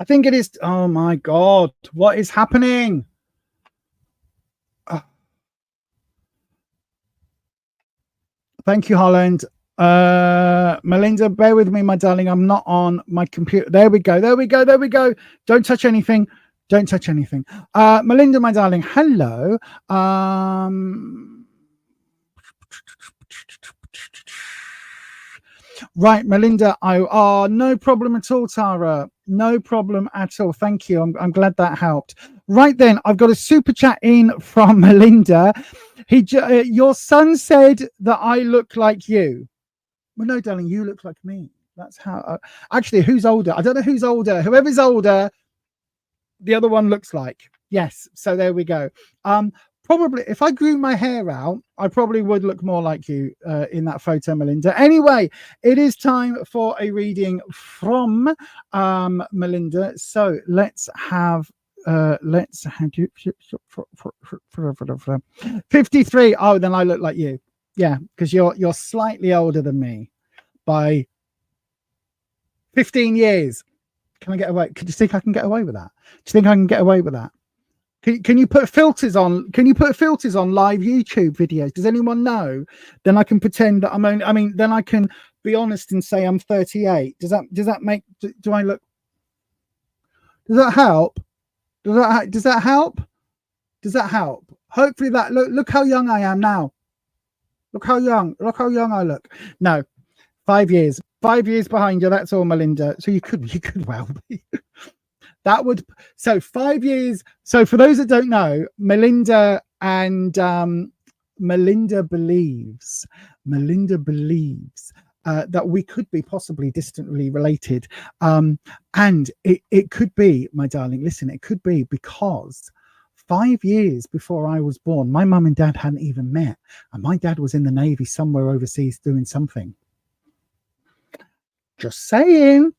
[SPEAKER 6] I think it is. Oh my God, what is happening? Thank you, Holland. Melinda, bear with me, my darling. I'm not on my computer. There we go. Don't touch anything. Melinda, my darling, hello. Right, Melinda. No problem at all, Tara. No problem at all. Thank you. I'm glad that helped. Right then, I've got a super chat in from Melinda. Your son said that I look like you. Well, no, darling, you look like me. That's how. Actually, who's older? I don't know who's older. Whoever's older, the other one looks like. Yes. So there we go. Probably if I grew my hair out, I probably would look more like you in that photo, Melinda. Anyway, it is time for a reading from Melinda. So let's have 53. Oh, then I look like you. Yeah, because you're slightly older than me by 15 years. Can I get away? Do you think I can get away with that? Do you think I can get away with that? Can you put filters on? Can you put filters on live YouTube videos? Does anyone know? Then I can pretend that I'm only. I mean, then I can be honest and say I'm 38. Does that make? Do I look? Does that help? Does that help? Does that help? Hopefully that look how young I am now. Look how young I look. No, 5 years. 5 years behind you. That's all, Melinda. So you could well be. That would, so 5 years. So for those that don't know, Melinda believes that we could be possibly distantly related. And it could be, my darling, listen, it could be because 5 years before I was born, my mum and dad hadn't even met. And my dad was in the Navy somewhere overseas doing something. Just saying.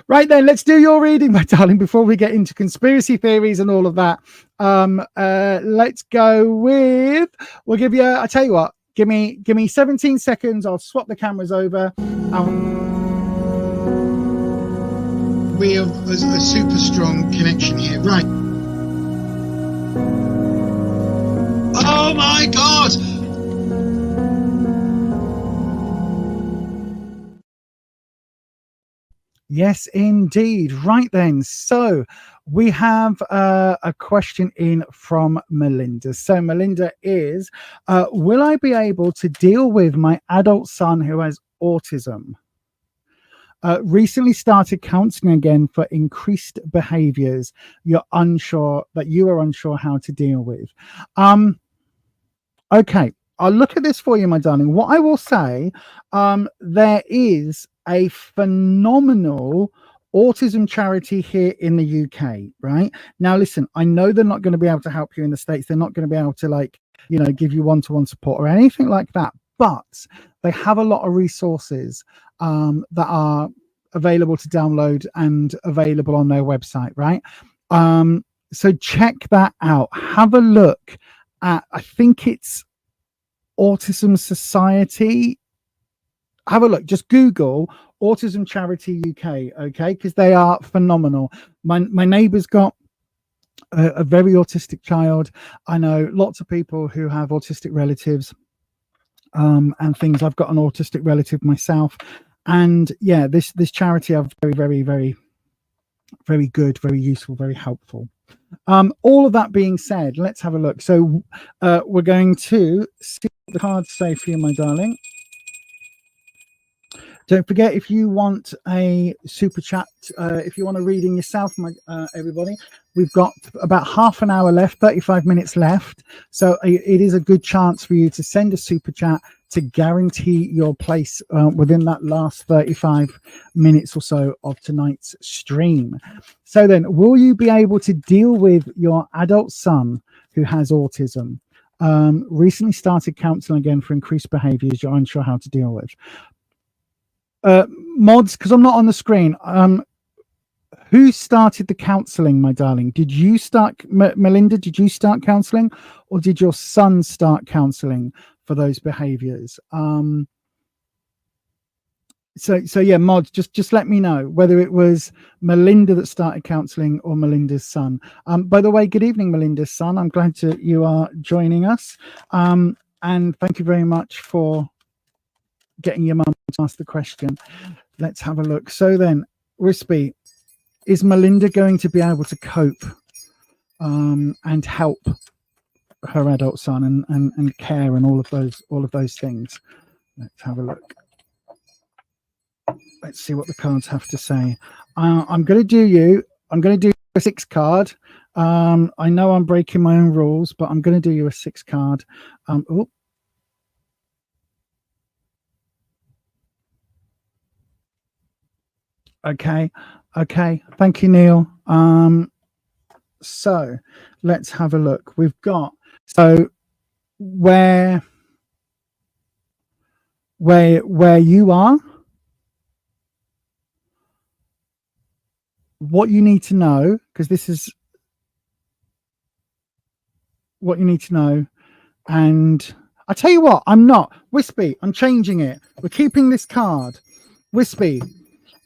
[SPEAKER 6] Right then, let's do your reading, my darling, before we get into conspiracy theories and all of that. Let's go with, we'll give you, I tell you what, give me 17 seconds. I'll swap the cameras over.
[SPEAKER 7] We have a super strong connection here. Right. Oh my God!
[SPEAKER 6] Yes, indeed. Right then. So we have a question in from Melinda. So Melinda is, will I be able to deal with my adult son who has autism? Recently started counseling again for increased behaviors you are unsure how to deal with. Okay, I'll look at this for you, my darling. What I will say, there is a phenomenal autism charity here in the UK, right? Now, listen, I know they're not going to be able to help you in the States. They're not going to be able to give you one-to-one support or anything like that. But they have a lot of resources that are available to download and available on their website, right? So check that out. Have a look at, I think it's Autism Society. Have a look, just Google Autism Charity UK, okay? Because they are phenomenal. My neighbour's got a very autistic child. I know lots of people who have autistic relatives and things. I've got an autistic relative myself. And yeah, this charity are very, very, very, very good, very useful, very helpful. All of that being said, let's have a look. So we're going to see what the cards say for you, my darling. Don't forget, if you want a super chat, if you want a reading yourself, everybody, we've got about half an hour left, 35 minutes left. So it is a good chance for you to send a super chat to guarantee your place within that last 35 minutes or so of tonight's stream. So then, will you be able to deal with your adult son who has autism? Recently started counseling again for increased behaviors you're unsure how to deal with. Mods, because I'm not on the screen. Who started the counseling, my darling? Did you start, Melinda? Did you start counseling, or did your son start counseling for those behaviors? So yeah, mods, just let me know whether it was Melinda that started counseling or Melinda's son. By the way, good evening, Melinda's son. I'm glad you are joining us, and thank you very much for getting your mum to ask the question. Let's have a look. So then, Rispy, is Melinda going to be able to cope and help her adult son and care and all of those things? Let's have a look. Let's see what the cards have to say. I'm going to do a 6 card. I know I'm breaking my own rules, but I'm going to do you a 6 card. Okay. Thank you, Neil. So let's have a look. We've got, so where you are, what you need to know, because this is what you need to know, And I tell you what, I'm not. Wispy, I'm changing it. We're keeping this card. Wispy,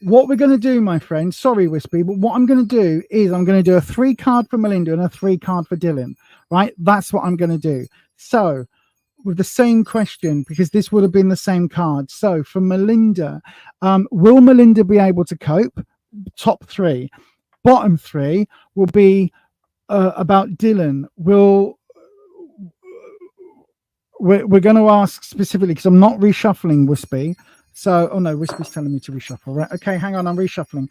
[SPEAKER 6] what we're going to do, my friend, sorry, Wispy, but what I'm going to do is I'm going to do a 3 card for Melinda and a 3 card for Dylan, right? That's what I'm going to do. So with the same question, because this would have been the same card. So for Melinda, will Melinda be able to cope? Top 3. Bottom 3 will be about Dylan. We're going to ask specifically, because I'm not reshuffling Wispy. So, oh no, Wispy's telling me to reshuffle, right? Okay, hang on, I'm reshuffling.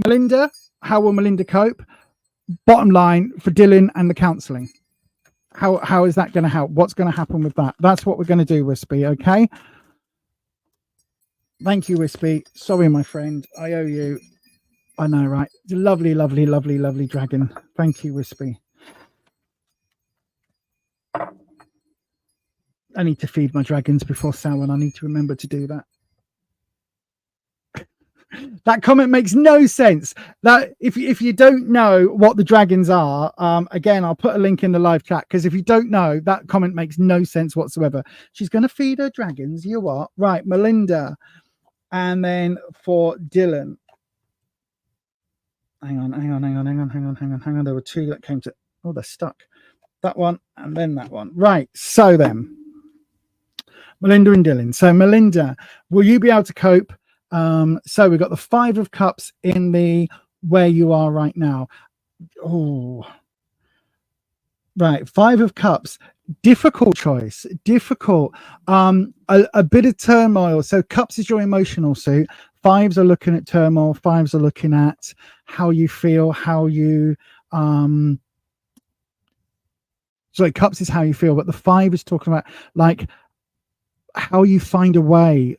[SPEAKER 6] Melinda, how will Melinda cope? Bottom line for Dylan and the counselling. How is that going to help? What's going to happen with that? That's what we're going to do, Wispy, okay? Thank you, Wispy. Sorry, my friend. I owe you. I know, right? Lovely, lovely, lovely, lovely dragon. Thank you, Wispy. I need to feed my dragons before Samhain. I need to remember to do that. That comment makes no sense. That if you don't know what the dragons are, again, I'll put a link in the live chat, because if you don't know, that comment makes no sense whatsoever. She's going to feed her dragons. You are right, Melinda, and then for Dylan. Hang on. There were 2 that came to. Oh, they're stuck. That one and then that one. Right. So then, Melinda and Dylan. So Melinda, will you be able to cope? So we've got the 5 of Cups in the where you are right now. Oh, right. 5 of Cups. Difficult choice. Difficult. A bit of turmoil. So Cups is your emotional suit. 5s are looking at turmoil. 5s are looking at how you feel, how you sorry, Cups is how you feel, but the 5 is talking about like how you find a way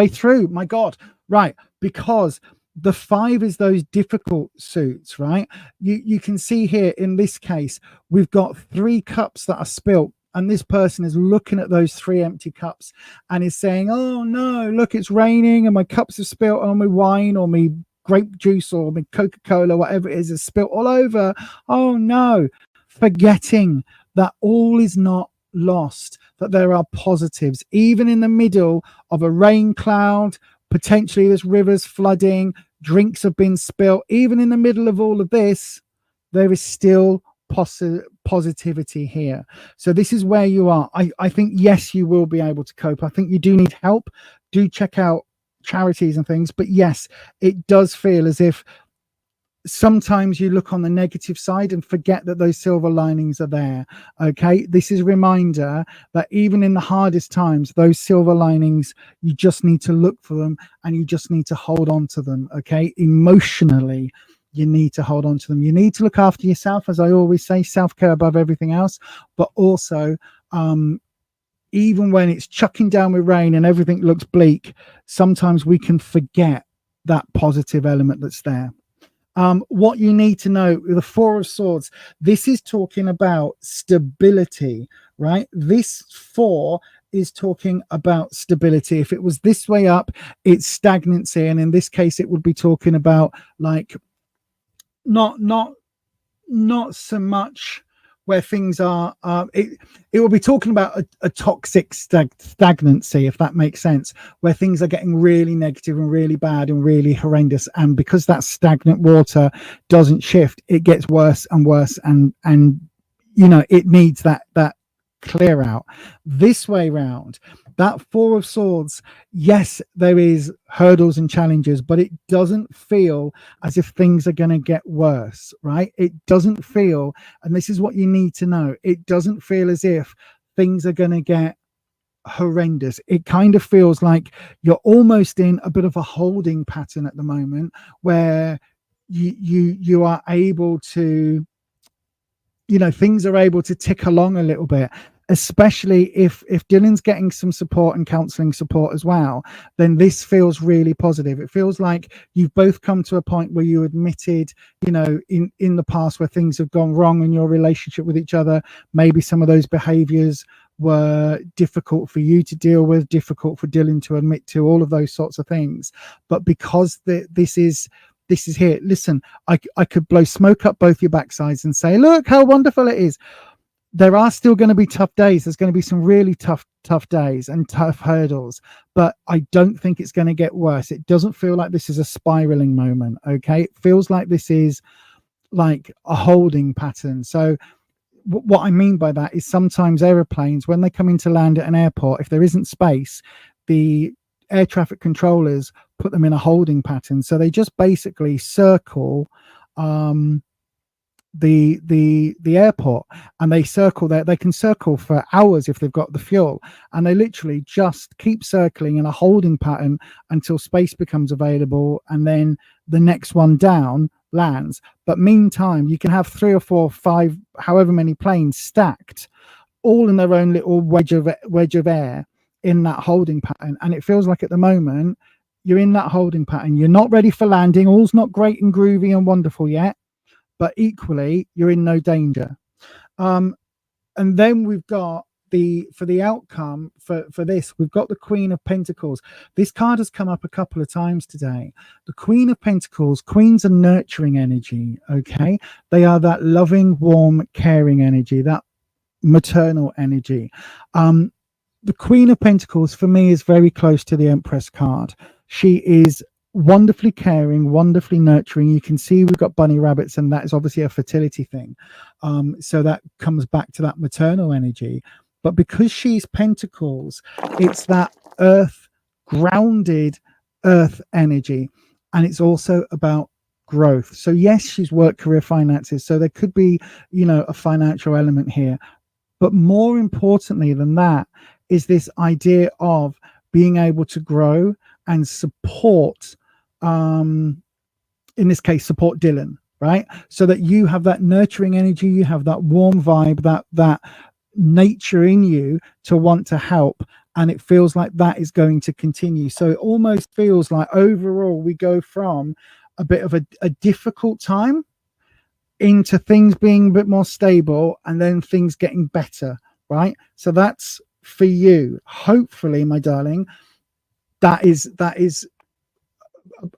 [SPEAKER 6] through. My God, right? Because the 5 is those difficult suits, right? You can see here in this case, we've got 3 cups that are spilt, and this person is looking at those 3 empty cups and is saying, oh no, look, it's raining and my cups have spilt on my wine or my grape juice or my Coca-Cola, whatever it is spilt all over. Oh no. Forgetting that all is not lost, that there are positives, even in the middle of a rain cloud. Potentially there's rivers flooding, drinks have been spilt. Even in the middle of all of this, there is still positivity here. So this is where you are. I think, yes, you will be able to cope. I think you do need help. Do check out charities and things. But yes, it does feel as if sometimes you look on the negative side and forget that those silver linings are there. Okay, this is a reminder that even in the hardest times, those silver linings, you just need to look for them and you just need to hold on to them. Okay, emotionally, you need to hold on to them. You need to look after yourself, as I always say, self-care above everything else. But also, even when it's chucking down with rain and everything looks bleak, sometimes we can forget that positive element that's there. What you need to know with the 4 of Swords, this is talking about stability, right? This 4 is talking about stability. If it was this way up, it's stagnancy, and in this case it would be talking about like not so much where things are it will be talking about a toxic stagnancy, if that makes sense, where things are getting really negative and really bad and really horrendous, and because that stagnant water doesn't shift, it gets worse and worse, and you know, it needs that clear out. This way round, that 4 of Swords, yes, there is hurdles and challenges, but it doesn't feel as if things are going to get worse, right? It doesn't feel, and this is what you need to know, it doesn't feel as if things are going to get horrendous. It kind of feels like you're almost in a bit of a holding pattern at the moment, where you are able to, you know, things are able to tick along a little bit, especially if Dylan's getting some support and counseling support as well. Then this feels really positive. It feels like you've both come to a point where you admitted, you know, in the past where things have gone wrong in your relationship with each other, maybe some of those behaviors were difficult for you to deal with, difficult for Dylan to admit to, all of those sorts of things. But because this is this is here. Listen, I could blow smoke up both your backsides and say, look how wonderful it is. There are still going to be tough days. There's going to be some really tough days and tough hurdles, but I don't think it's going to get worse. It doesn't feel like this is a spiraling moment. Okay. It feels like this is like a holding pattern. So what I mean by that is sometimes aeroplanes, when they come in to land at an airport, if there isn't space, the air traffic controllers put them in a holding pattern. So they just basically circle, the airport, and they circle there. They can circle for hours if they've got the fuel, and they literally just keep circling in a holding pattern until space becomes available, and then the next one down lands. But meantime, you can have 3 or 4, 5, however many planes stacked, all in their own little wedge of air in that holding pattern. And it feels like at the moment you're in that holding pattern. You're not ready for landing. All's not great and groovy and wonderful yet, but equally you're in no danger. And then we've got for the outcome for this, we've got the Queen of Pentacles. This card has come up a couple of times today. The Queen of Pentacles, queens are nurturing energy. Okay, they are that loving, warm, caring energy, that maternal energy. The Queen of Pentacles for me is very close to the Empress card. She is wonderfully caring, wonderfully nurturing. You can see we've got bunny rabbits, and that is obviously a fertility thing. So that comes back to that maternal energy. But because she's Pentacles, it's that earth, grounded earth energy. And it's also about growth. So yes, she's work, career, finances. So there could be, a financial element here. But more importantly than that is this idea of being able to grow and support, in this case, support Dylan, right? So that you have that nurturing energy, you have that warm vibe, that nature in you to want to help. And it feels like that is going to continue. So it almost feels like overall we go from a bit of a difficult time into things being a bit more stable, and then things getting better, right? So that's for you. Hopefully, my darling, that is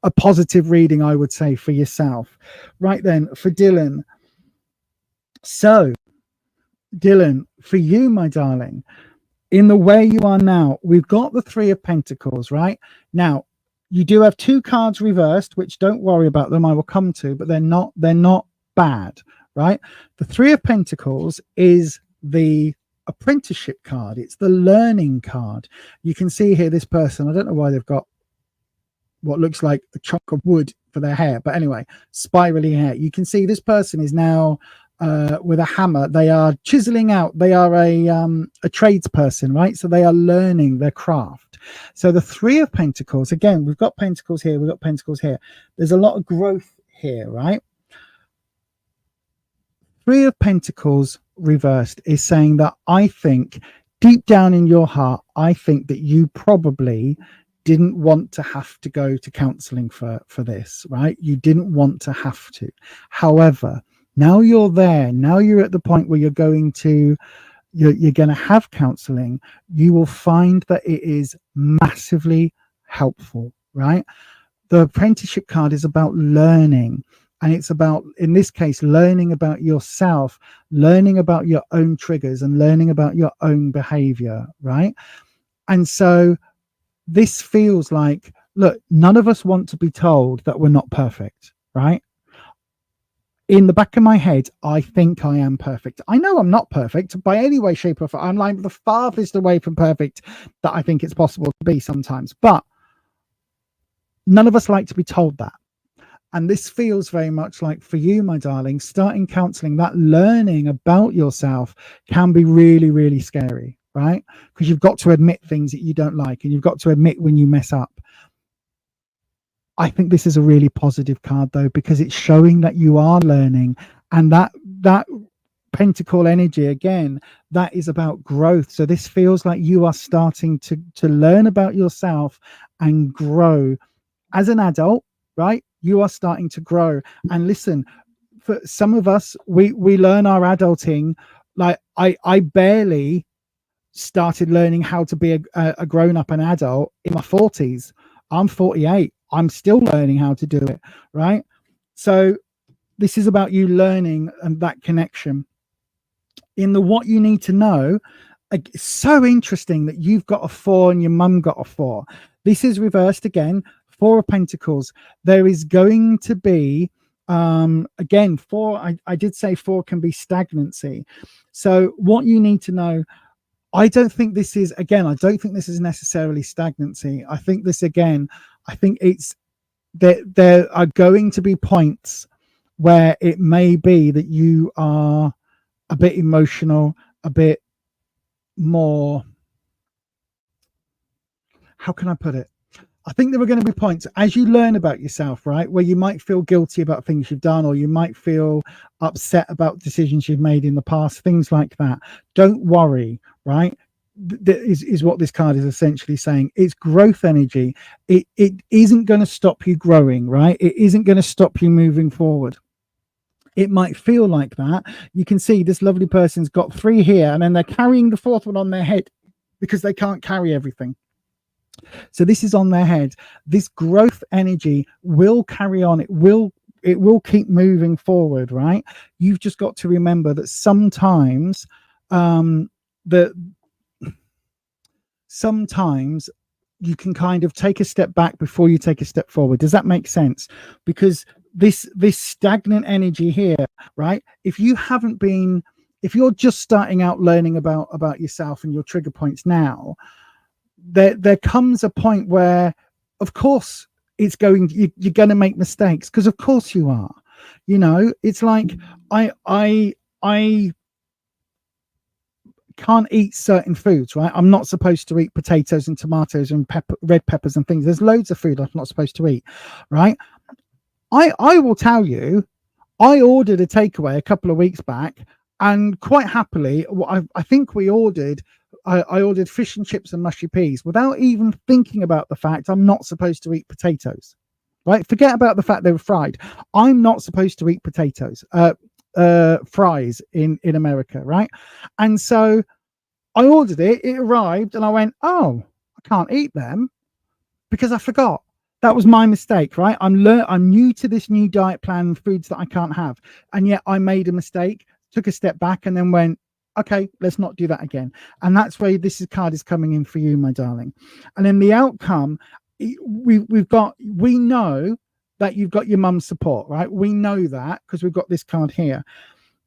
[SPEAKER 6] a positive reading, I would say, for yourself. Right then, for Dylan. So, Dylan, for you, my darling, in the way you are now, we've got the 3 of Pentacles, right? Now, you do have 2 cards reversed, which don't worry about them, I will come to, but they're not bad, right? The 3 of Pentacles is the apprenticeship card. It's the learning card. You can see here this person, I don't know why they've got what looks like a chunk of wood for their hair, but anyway, spirally hair. You can see this person is now with a hammer. They are chiseling out. They are a tradesperson, right? So they are learning their craft. So the 3 of Pentacles, again, we've got Pentacles here, we've got Pentacles here. There's a lot of growth here, right? 3 of Pentacles reversed is saying that I think deep down in your heart, I think that you probably didn't want to have to go to counseling for this, right? You didn't want to have to. However, now you're there. Now you're at the point where you're going to have counseling. You will find that it is massively helpful, right? The apprenticeship card is about learning. And it's about, in this case, learning about yourself, learning about your own triggers, and learning about your own behavior, right? And so this feels like, look, none of us want to be told that we're not perfect, right? In the back of my head, I think I am perfect. I know I'm not perfect by any way, shape, or form. I'm like the farthest away from perfect that I think it's possible to be sometimes. But none of us like to be told that. And this feels very much like, for you, my darling, starting counseling, that learning about yourself can be really, really scary, right? Because you've got to admit things that you don't like, and you've got to admit when you mess up. I think this is a really positive card, though, because it's showing that you are learning, and that pentacle energy, again, that is about growth. So this feels like you are starting to learn about yourself and grow as an adult, right? You are starting to grow. And listen, for some of us, we learn our adulting. Like I barely started learning how to be a grown-up and adult in my 40s. I'm 48. I'm still learning how to do it, right? So this is about you learning and that connection. In the what you need to know, it's so interesting that you've got a 4 and your mum got a 4. This is reversed again. 4 of Pentacles. There is going to be again 4. I did say 4 can be stagnancy. So what you need to know, I don't think this is necessarily stagnancy. I think it's that there are going to be points where it may be that you are a bit emotional, a bit more, how can I put it? I think there are going to be points as you learn about yourself, right, where you might feel guilty about things you've done, or you might feel upset about decisions you've made in the past, things like that. Don't worry, right? Is what this card is essentially saying. It's growth energy. It isn't going to stop you growing, right? It isn't going to stop you moving forward. It might feel like that. You can see this lovely person's got 3 here, and then they're carrying the 4th one on their head because they can't carry everything. So this is on their head. This growth energy will carry on. It will keep moving forward, right? You've just got to remember that sometimes sometimes you can kind of take a step back before you take a step forward. Does that make sense? Because this stagnant energy here, right? If you're just starting out learning about yourself and your trigger points now, there comes a point where, of course, you're going to make mistakes, because of course you are. You know, it's like I can't eat certain foods, right? I'm not supposed to eat potatoes and tomatoes and red peppers and things. There's loads of food I'm not supposed to eat, right? I will tell you, I ordered a takeaway a couple of weeks back, and quite happily, I think I ordered fish and chips and mushy peas without even thinking about the fact I'm not supposed to eat potatoes, right? Forget about the fact they were fried. I'm not supposed to eat potatoes, fries in America, right? And so I ordered it arrived, and I went, oh, I can't eat them because I forgot. That was my mistake, right? I'm new to this new diet plan, foods that I can't have, and yet I made a mistake, took a step back, and then went, okay, let's not do that again. And that's where this card is coming in for you, my darling. And then the outcome, we know that you've got your mum's support, right? We know that because we've got this card here.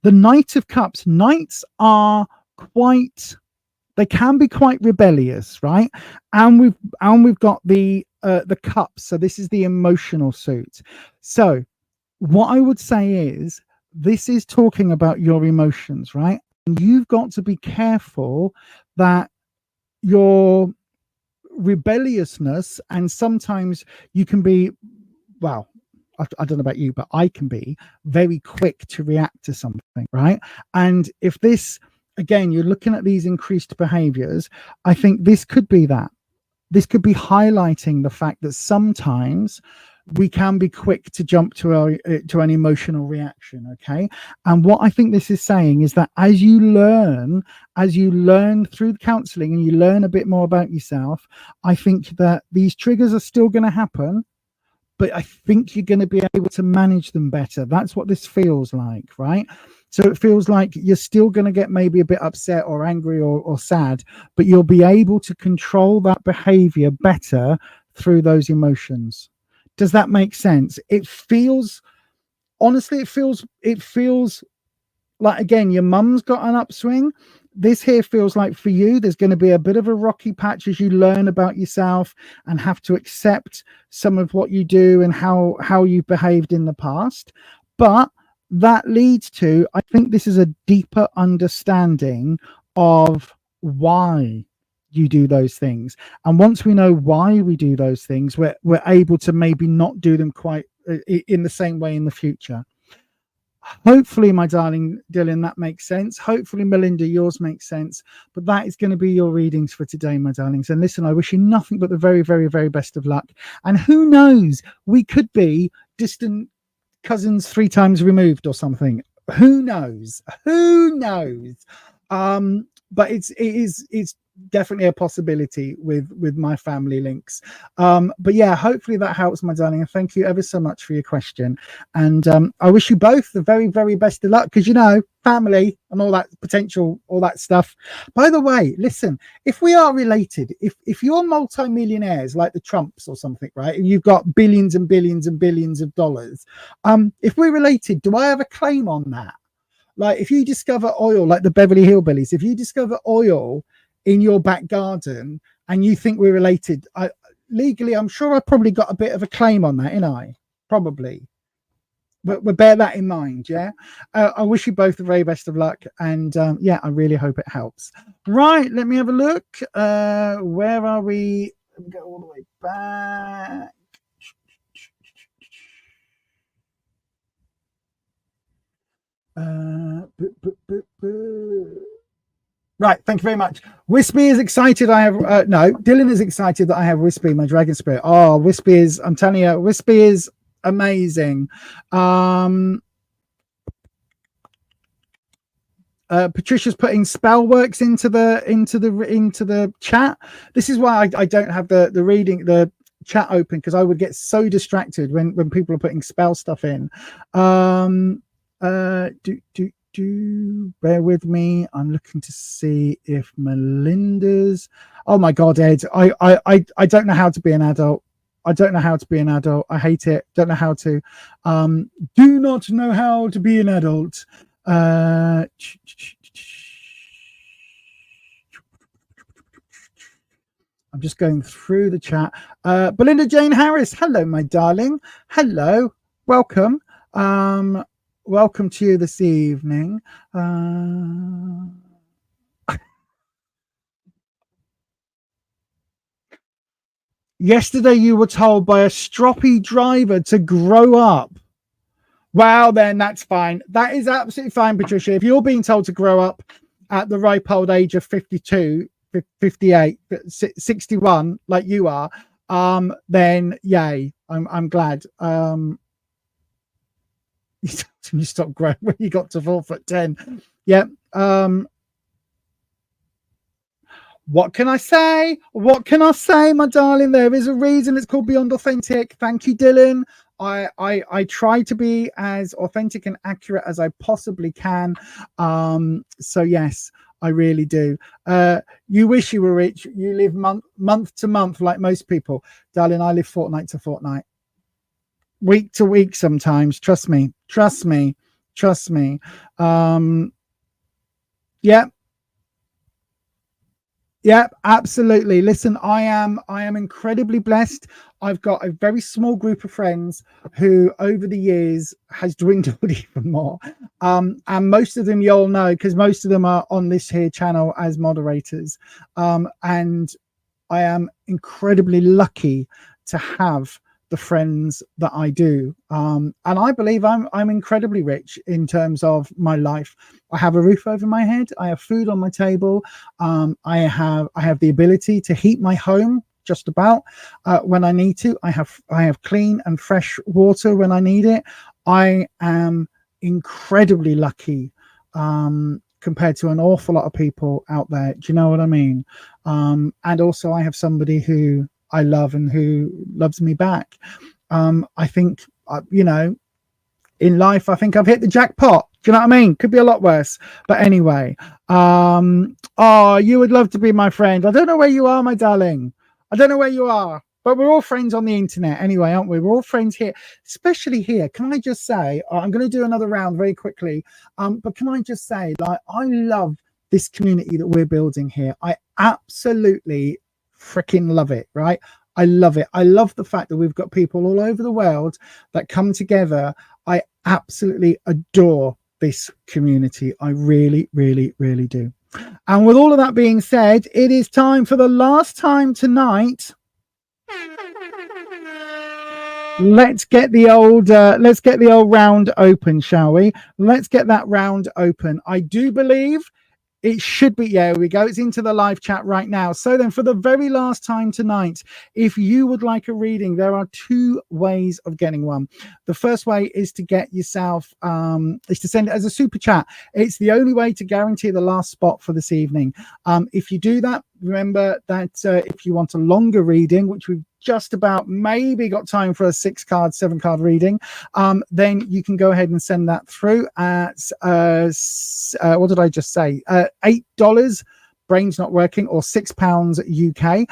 [SPEAKER 6] The Knight of Cups. Knights are they can be quite rebellious, right? And we've got the cups. So this is the emotional suit. So what I would say is, this is talking about your emotions, right? And you've got to be careful that your rebelliousness, and sometimes you can be, well, I don't know about you, but I can be very quick to react to something, right? And if this, again, you're looking at these increased behaviors, I think this could be that. This could be highlighting the fact that sometimes we can be quick to jump to an emotional reaction, okay? And what I think this is saying is that as you learn through counseling and you learn a bit more about yourself, I think that these triggers are still going to happen, but I think you're going to be able to manage them better. That's what this feels like, right? So it feels like you're still going to get maybe a bit upset or angry or sad, but you'll be able to control that behavior better through those emotions. Does that make sense? It feels like, again, your mum's got an upswing. This here feels like for you, there's going to be a bit of a rocky patch as you learn about yourself and have to accept some of what you do and how you've behaved in the past. But that leads to, I think this is a deeper understanding of why you do those things. And once we know why we do those things, we're able to maybe not do them quite in the same way in the future. Hopefully, my darling Dylan, that makes sense. Hopefully, Melinda, yours makes sense. But that is going to be your readings for today, my darlings. And listen, I wish you nothing but the very, very, very best of luck. And who knows, we could be distant cousins 3 times removed or something. Who knows? But it's definitely a possibility with my family links. But yeah, hopefully that helps, my darling, and thank you ever so much for your question. And I wish you both the very, very best of luck, because, you know, family and all that potential, all that stuff. By the way, listen, if we are related, if you're multi-millionaires like the Trumps or something, right, and you've got billions and billions and billions of dollars, if we're related, do I have a claim on that? Like, if you discover oil, like the Beverly Hillbillies, if you discover oil in your back garden and you think we're related, legally, I'm sure I probably got a bit of a claim on that, ain't I? Probably. But we'll bear that in mind, yeah? I wish you both the very best of luck. And yeah, I really hope it helps. Right, let me have a look. Where are we? Let me go all the way back. Right, thank you very much. Wispy is excited. I have no, Dylan is excited that I have Wispy, my dragon spirit. Oh, Wispy is, I'm telling you, Wispy is amazing. Patricia's putting Spellworks into the chat. This is why I don't have the chat open, because I would get so distracted when people are putting spell stuff in. Bear with me. I'm looking to see if Melinda's. Oh my God, Ed, I don't know how to be an adult. I don't know how to be an adult. I hate it. Don't know how to. Do not know how to be an adult. I'm just going through the chat. Belinda Jane Harris. Hello, my darling. Hello. Welcome. Welcome to you this evening. Yesterday you were told by a stroppy driver to grow up. Well, then that's fine. That is absolutely fine, Patricia. If you're being told to grow up at the ripe old age of 52, 58, 61, like you are, then yay. I'm glad. You stopped growing when you got to 4'10". Yep. What can I say? What can I say, my darling? There is a reason it's called Beyond Authentic. Thank you, Dylan. I try to be as authentic and accurate as I possibly can. So yes, I really do. You wish you were rich. You live month to month like most people. Darling, I live fortnight to fortnight. Week to week sometimes. Trust me. Yeah, absolutely. Listen, I am incredibly blessed. I've got a very small group of friends who over the years has dwindled even more. And most of them you'll know, because most of them are on this here channel as moderators. And I am incredibly lucky to have the friends that I do. And I believe I'm incredibly rich in terms of my life. I have a roof over my head. I have food on my table. I have the ability to heat my home just about when I need to. I have clean and fresh water when I need it. I am incredibly lucky compared to an awful lot of people out there. Do you know what I mean? And also I have somebody who I love and who loves me back. I think, you know, in life, I think I've hit the jackpot. Do you know what I mean? Could be a lot worse. But anyway, oh, you would love to be my friend. I don't know where you are, my darling. I don't know where you are, but we're all friends on the internet anyway, aren't we? We're all friends here, especially here. Can I just say, I'm going to do another round very quickly. But can I just say, like, I love this community that we're building here. I absolutely freaking love it, right? I love it. I love the fact that we've got people all over the world that come together. I absolutely adore this community. I really, really, really do. And with all of that being said, it is time for the last time tonight. Let's get the old round open, shall we? Let's get that round open. I do believe It should be. Yeah, here we go. It's into the live chat right now. So then, for the very last time tonight, if you would like a reading, there are 2 ways of getting one. The first way is to get yourself, is to send it as a super chat. It's the only way to guarantee the last spot for this evening. If you do that, remember that if you want a longer reading, which we've just about maybe got time for a 6-card, 7-card reading, then you can go ahead and send that through at what did I just say? $8, brain's not working, or £6 UK.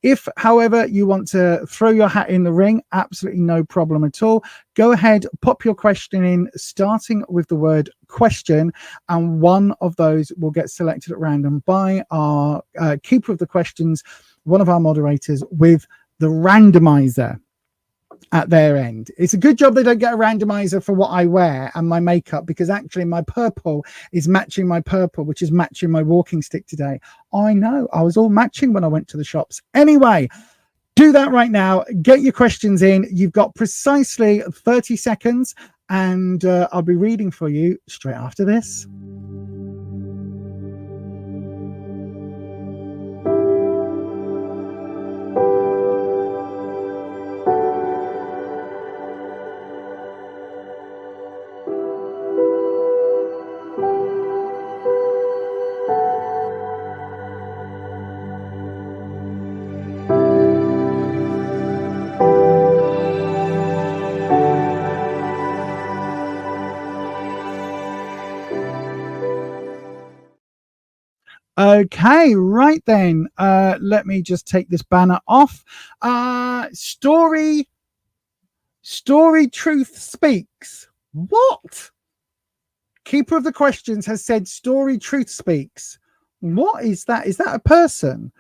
[SPEAKER 6] If, however, you want to throw your hat in the ring, absolutely no problem at all. Go ahead, pop your question in, starting with the word question, and one of those will get selected at random by our keeper of the questions, one of our moderators, with the randomizer at their end. It's a good job they don't get a randomizer for what I wear and my makeup, because actually my purple is matching my purple, which is matching my walking stick today. I know, I was all matching when I went to the shops. Anyway, do that right now. Get your questions in. You've got precisely 30 seconds, and I'll be reading for you straight after this. Okay, right then. Let me just take this banner off. Story Truth Speaks. What? Keeper of the questions has said Story Truth Speaks. What is that? Is that a person?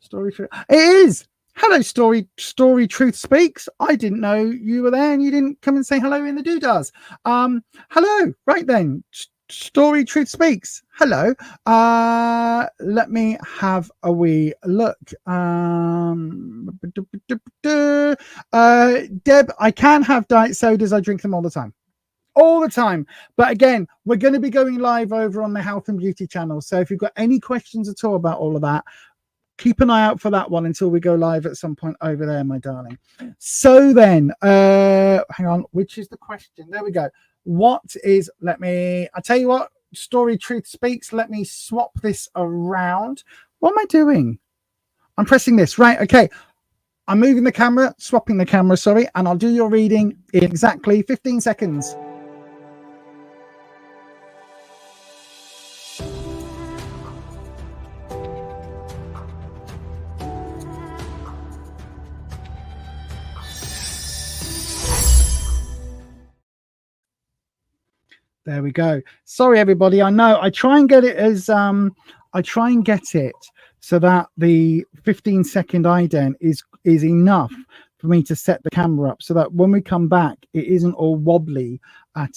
[SPEAKER 6] Story Truth. It is. Hello, Story Truth Speaks. I didn't know you were there, and you didn't come and say hello in the doodahs. Hello. Right then. Story Truth Speaks. Hello. Let me have a wee look. Deb, I can have diet sodas. I drink them all the time. But again, we're going to be going live over on the Health and Beauty channel. So if you've got any questions at all about all of that, keep an eye out for that one until we go live at some point over there, my darling. So then, hang on, which is the question? There we go. What is, I tell you what, Story Truth Speaks. Let me swap this around. What am I doing? I'm pressing this. Right. Okay. I'm moving the camera, swapping the camera, sorry, and I'll do your reading in exactly 15 seconds. There we go. Sorry, everybody. I know I try and get it so that the 15-second ident is enough for me to set the camera up, so that when we come back, it isn't all wobbly at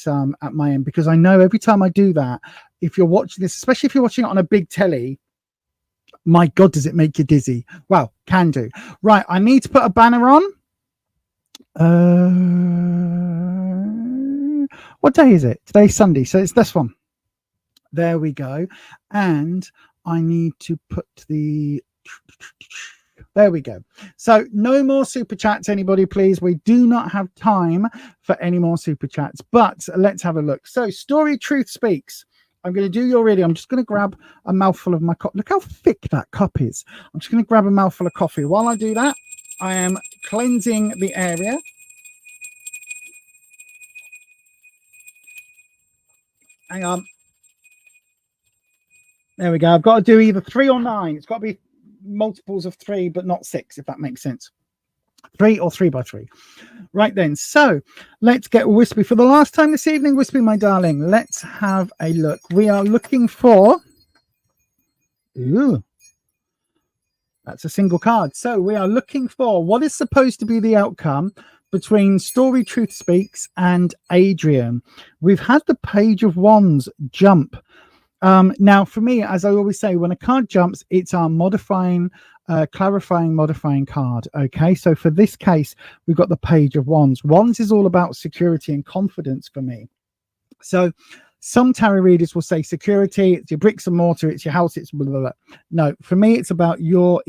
[SPEAKER 6] my end. Because I know every time I do that, if you're watching this, especially if you're watching it on a big telly, my God, does it make you dizzy? Well, can do. Right, I need to put a banner on. What day is it? Today's Sunday, so it's this one. There we go. And I need to put there we go. So no more super chats, anybody, please. We do not have time for any more super chats, but let's have a look. So Story Truth Speaks. I'm going to do your reading. I'm just going to grab a mouthful of my coffee. Look how thick that cup is. I'm just going to grab a mouthful of coffee. While I do that, I am cleansing the area. Hang on. There we go. I've got to do either 3 or 9. It's got to be multiples of 3, but not 6, if that makes sense. 3 or 3 by 3. Right then. So let's get Wispy for the last time this evening. Wispy, my darling, let's have a look. We are looking for... Ooh. That's a single card. So we are looking for what is supposed to be the outcome between Story Truth Speaks and Adrian. We've had the Page of Wands jump. Now, for me, as I always say, when a card jumps, it's our clarifying, modifying card. Okay, so for this case, we've got the Page of Wands. Wands is all about security and confidence for me. So Some tarot readers will say security, it's your bricks and mortar, it's your house, it's blah, blah, blah. No, for me, it's about your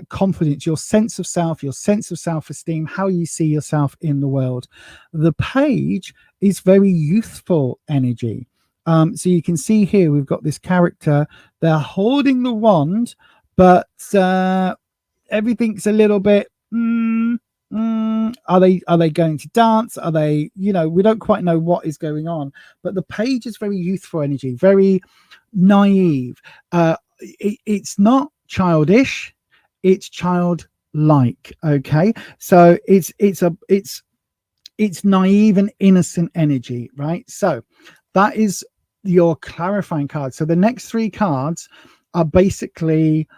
[SPEAKER 6] confidence, your sense of self, your sense of self-esteem, how you see yourself in the world. The page is very youthful energy. So you can see here, we've got this character, they're holding the wand, but everything's a little bit, are they going to dance? Are they, we don't quite know what is going on, but the page is very youthful energy, very naive. It's not childish, it's childlike. Okay, so it's naive and innocent energy, right? So that is your clarifying card. So the next 3 cards are basically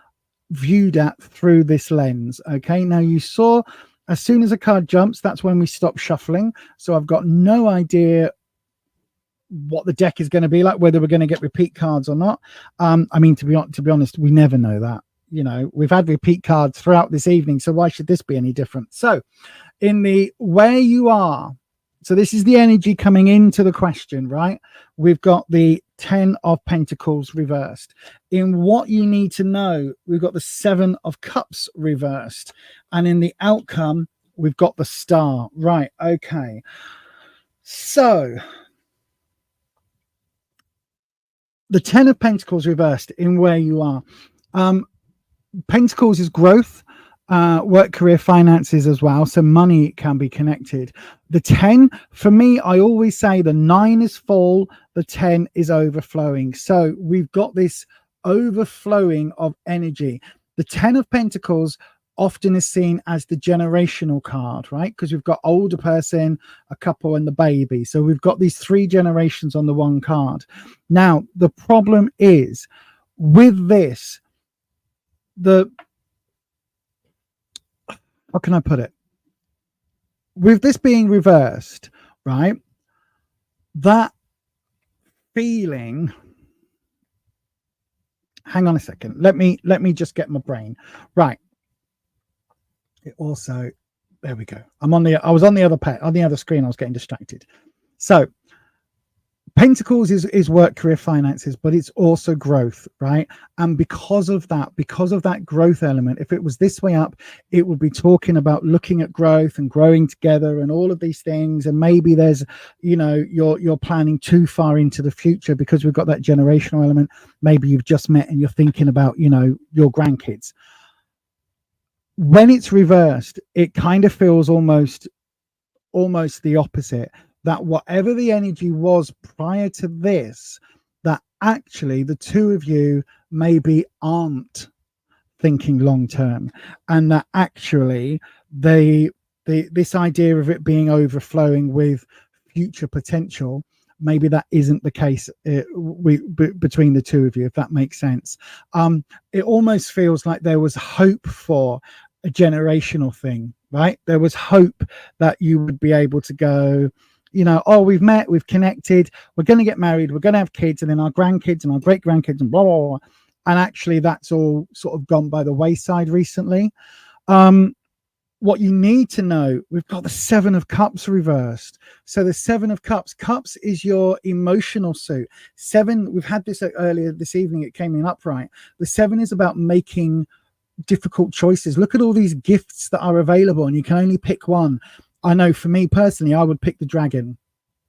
[SPEAKER 6] viewed at through this lens. Okay, now you saw as soon as a card jumps, that's when we stop shuffling. So I've got no idea what the deck is going to be like, whether we're going to get repeat cards or not. I mean, to be honest, we never know that. We've had repeat cards throughout this evening, so why should this be any different? So in the where you are, so this is the energy coming into the question, right? We've got the 10 of Pentacles reversed. In what you need to know, we've got the 7 of Cups reversed. And in the outcome, we've got the Star. Right, okay. So the 10 of Pentacles reversed in where you are. Pentacles is growth, work, career, finances as well. So money can be connected. The 10, for me, I always say the 9 is full, the 10 is overflowing. So we've got this overflowing of energy. The 10 of Pentacles often is seen as the generational card, right? Because we've got older person, a couple, and the baby. So we've got these 3 generations on the one card. Now, the problem is with this, how can I put it? With this being reversed, right? That feeling. Hang on a second. Let me just get my brain right. It also, there we go. I was on the other screen. I was getting distracted. So Pentacles is work, career, finances, but it's also growth, right? And because of that growth element, if it was this way up, it would be talking about looking at growth and growing together and all of these things. And maybe there's, you're planning too far into the future because we've got that generational element. Maybe you've just met and you're thinking about, your grandkids. When it's reversed, it kind of feels almost the opposite. That whatever the energy was prior to this, that actually the two of you maybe aren't thinking long term, and that actually this idea of it being overflowing with future potential, maybe that isn't the case between the two of you, if that makes sense. It almost feels like there was hope for a generational thing, right? There was hope that you would be able to go, we've met, we've connected, we're going to get married, we're going to have kids, and then our grandkids and our great grandkids and blah, blah, blah. And actually that's all sort of gone by the wayside recently. What you need to know, we've got the 7 of Cups reversed. So the 7 of Cups is your emotional suit. 7, we've had this earlier this evening, it came in upright. The 7 is about making difficult choices. Look at all these gifts that are available and you can only pick one. I know for me personally, I would pick the dragon,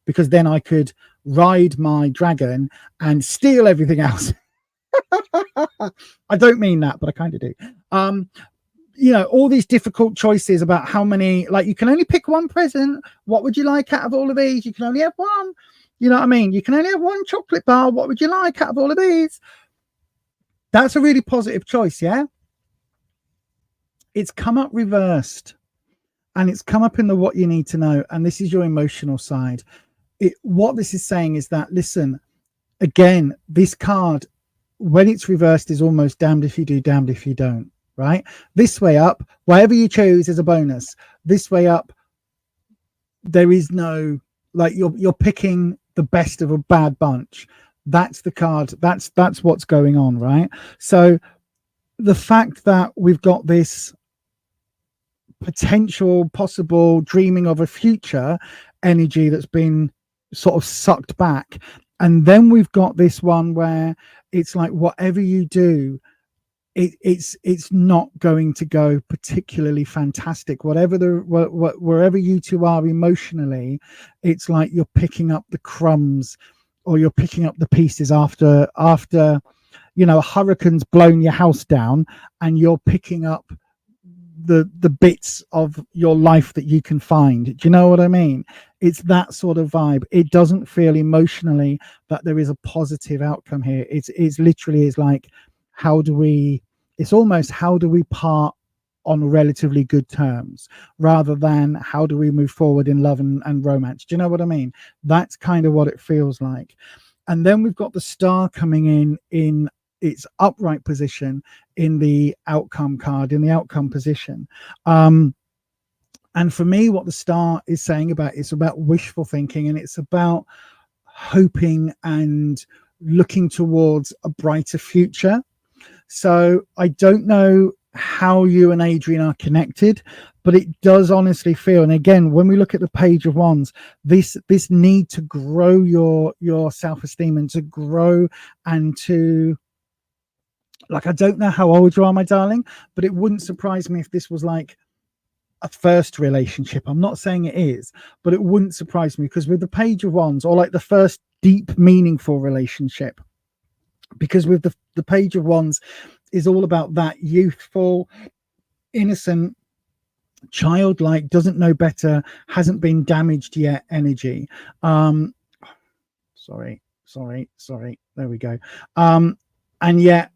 [SPEAKER 6] because then I could ride my dragon and steal everything else. I don't mean that, but I kind of do. All these difficult choices about how many, like, you can only pick one present. What would you like out of all of these? You can only have one. You know what I mean? You can only have one chocolate bar. What would you like out of all of these? That's a really positive choice, yeah? It's come up reversed. And it's come up in the what you need to know. And this is your emotional side. What this is saying is that, listen, again, this card, when it's reversed, is almost damned if you do, damned if you don't, right? This way up, whatever you choose is a bonus. This way up, there is no, like, you're picking the best of a bad bunch. That's the card. That's what's going on, right? So the fact that we've got this potential, possible dreaming of a future energy that's been sort of sucked back. And then we've got this one where it's like, whatever you do, it's not going to go particularly fantastic. Wherever you two are emotionally, it's like you're picking up the crumbs, or you're picking up the pieces after a hurricane's blown your house down, and you're picking up the bits of your life that you can find. Do you know what I mean? It's that sort of vibe. It doesn't feel emotionally that there is a positive outcome here. It's literally is like, it's almost how do we part on relatively good terms, rather than how do we move forward in love and romance. Do you know what I mean? That's kind of what it feels like. And then we've got the star coming in its upright position in the outcome card, in the outcome position. And for me, what the star is saying it's about wishful thinking, and it's about hoping and looking towards a brighter future. So I don't know how you and Adrian are connected, but it does honestly feel, and again, when we look at the Page of Wands, this need to grow your self-esteem, and to grow, and to, like, I don't know how old you are, my darling, but it wouldn't surprise me if this was like a first relationship. I'm not saying it is, but it wouldn't surprise me, because with the Page of Wands, or like the first deep, meaningful relationship, because with the Page of Wands is all about that youthful, innocent, childlike, doesn't know better, hasn't been damaged yet energy. Sorry. There we go. And yet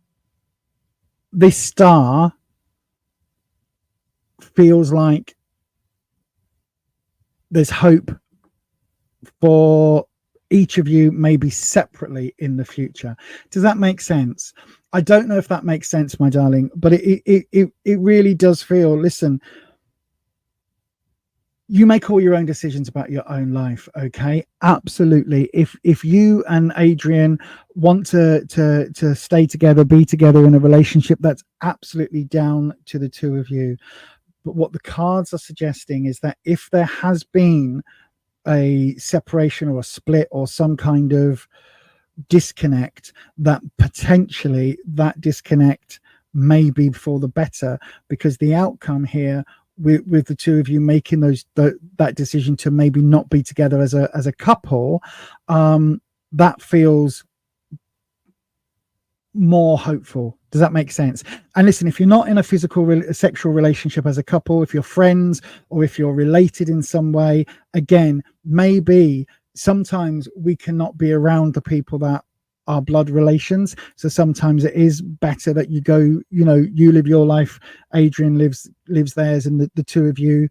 [SPEAKER 6] this star feels like there's hope for each of you, maybe separately in the future. Does that make sense? I don't know if that makes sense, my darling, but it really does feel, listen, you make all your own decisions about your own life. Okay. Absolutely. If you and Adrian want to stay together, be together in a relationship, that's absolutely down to the two of you. But what the cards are suggesting is that if there has been a separation or a split or some kind of disconnect, that potentially that disconnect may be for the better, because the outcome here with the two of you making that decision to maybe not be together as a couple, that feels more hopeful. Does that make sense? And listen, if you're not in a sexual relationship as a couple, if you're friends or if you're related in some way, again, maybe sometimes we cannot be around the people that are blood relations. So sometimes it is better that you go, you live your life, Adrian lives theirs, and the two of you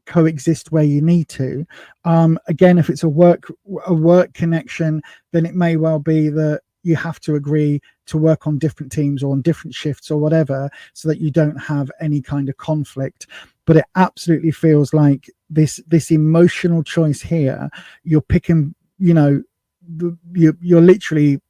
[SPEAKER 6] coexist where you need to. Again, if it's a work connection, then it may well be that you have to agree to work on different teams or on different shifts or whatever, so that you don't have any kind of conflict. But it absolutely feels like this emotional choice here, you're picking, you're literally,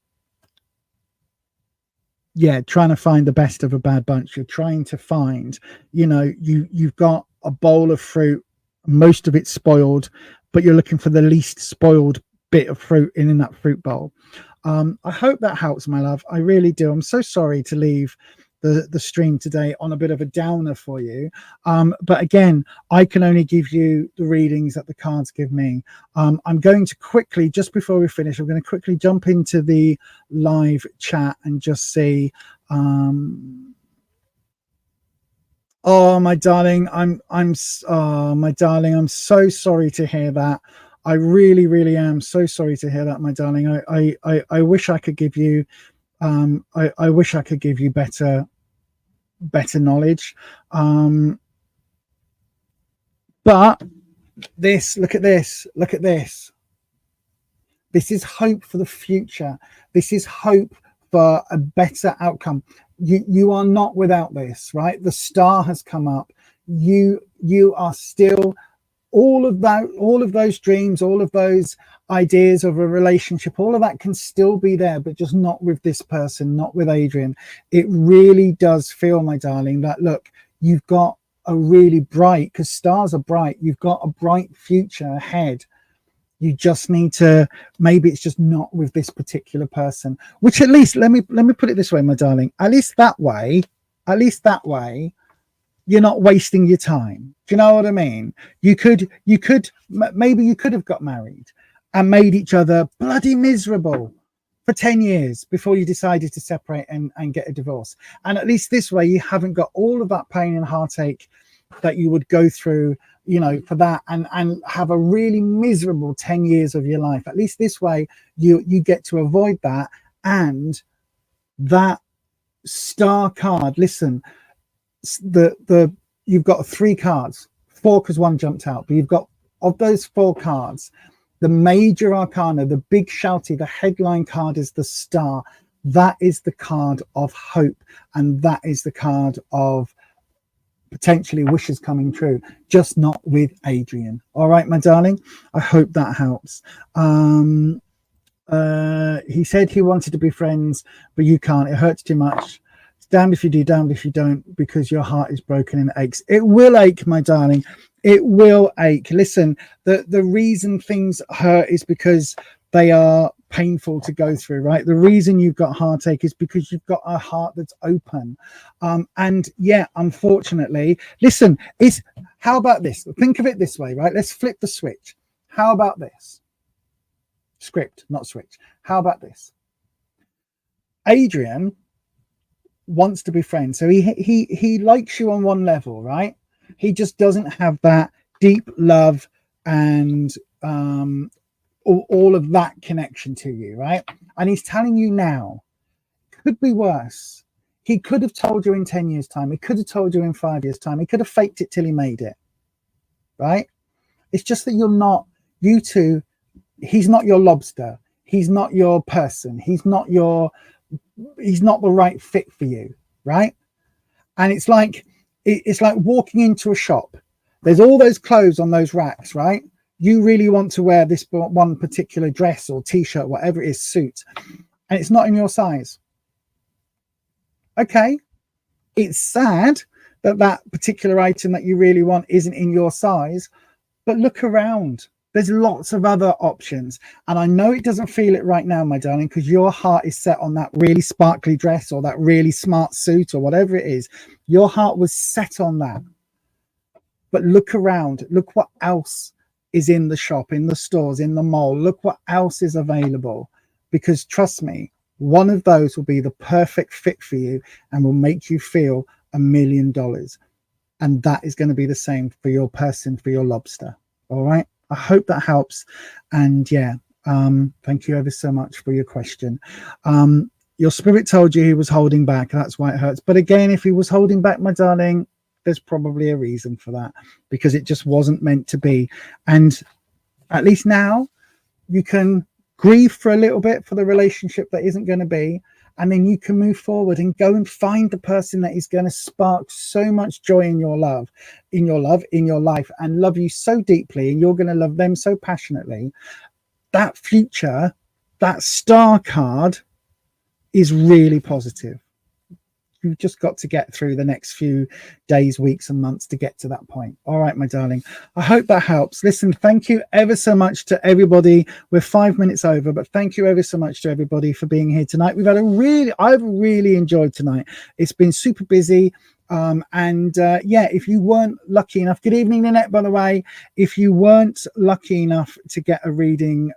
[SPEAKER 6] trying to find the best of a bad bunch. You're trying to find, you've got a bowl of fruit, most of it's spoiled, but you're looking for the least spoiled bit of fruit in that fruit bowl. I hope that helps, my love. I really do. I'm so sorry to leave the stream today on a bit of a downer for you. But again, I can only give you the readings that the cards give me. I'm going to quickly, just before we finish, I'm going to quickly jump into the live chat and just see. Oh, my darling, I'm so sorry to hear that. I really, really am so sorry to hear that, my darling. I wish I could give you, I wish I could give you better knowledge. But look at this. This is hope for the future. This is hope for a better outcome. You are not without this, right? The star has come up. You are still, all of those dreams, all of those ideas of a relationship, all of that can still be there, but just not with this person, not with Adrian. It really does feel, my darling, that look, you've got a really bright, because stars are bright, you've got a bright future ahead. You just need to, maybe it's just not with this particular person, which at least, let me put it this way, my darling, at least that way, you're not wasting your time. Do you know what I mean? Maybe you could have got married and made each other bloody miserable for 10 years before you decided to separate and get a divorce. And at least this way, you haven't got all of that pain and heartache that you would go through, you know, for that, and have a really miserable 10 years of your life. At least this way, you get to avoid that. And that star card, listen, you've got 3 cards, 4 because 1 jumped out, but you've got, of those 4 cards, the major arcana, the big shouty, the headline card is the star. That is the card of hope, and that is the card of potentially wishes coming true, just not with Adrian. All right, my darling, I hope that helps. He said he wanted to be friends, but you can't. It hurts too much. It's damned if you do, damned if you don't, because your heart is broken and it aches. It will ache, my darling. It will ache. Listen, the reason things hurt is because they are painful to go through, right? The reason you've got heartache is because you've got a heart that's open. And yeah, unfortunately, listen, how about this? Think of it this way, right? Let's flip the switch. How about this? Script, not switch. How about this? Adrian wants to be friends. So he likes you on one level, right? He just doesn't have that deep love and all of that connection to you, right? And he's telling you now, could be worse. He could have told you in 10 years time. He could have told you in 5 years time. He could have faked it till he made it, right? It's just that you're not, you two, he's not your lobster. He's not your person. He's not the right fit for you, right? And it's like walking into a shop. There's all those clothes on those racks, right? You really want to wear this one particular dress or t-shirt, whatever it is, suit, and it's not in your size. Okay, it's sad that that particular item that you really want isn't in your size, but look around. There's lots of other options. And I know it doesn't feel it right now, my darling, because your heart is set on that really sparkly dress or that really smart suit or whatever it is. Your heart was set on that. But look around. Look what else is in the shop, in the stores, in the mall. Look what else is available. Because trust me, one of those will be the perfect fit for you and will make you feel $1 million. And that is going to be the same for your person, for your lobster. All right. I hope that helps. And yeah, thank you ever so much for your question. Your spirit told you he was holding back. That's why it hurts. But again, if he was holding back, my darling, there's probably a reason for that, because it just wasn't meant to be. And at least now you can grieve for a little bit for the relationship that isn't going to be. And then you can move forward and go and find the person that is going to spark so much joy in your life, and love you so deeply. And you're going to love them so passionately. That future, that star card is really positive. You've just got to get through the next few days, weeks and months to get to that point. All right, my darling. I hope that helps. Listen, thank you ever so much to everybody. We're 5 minutes over, but thank you ever so much to everybody for being here tonight. I've really enjoyed tonight. It's been super busy. Yeah, if you weren't lucky enough, good evening, Nanette, by the way. If you weren't lucky enough to get a reading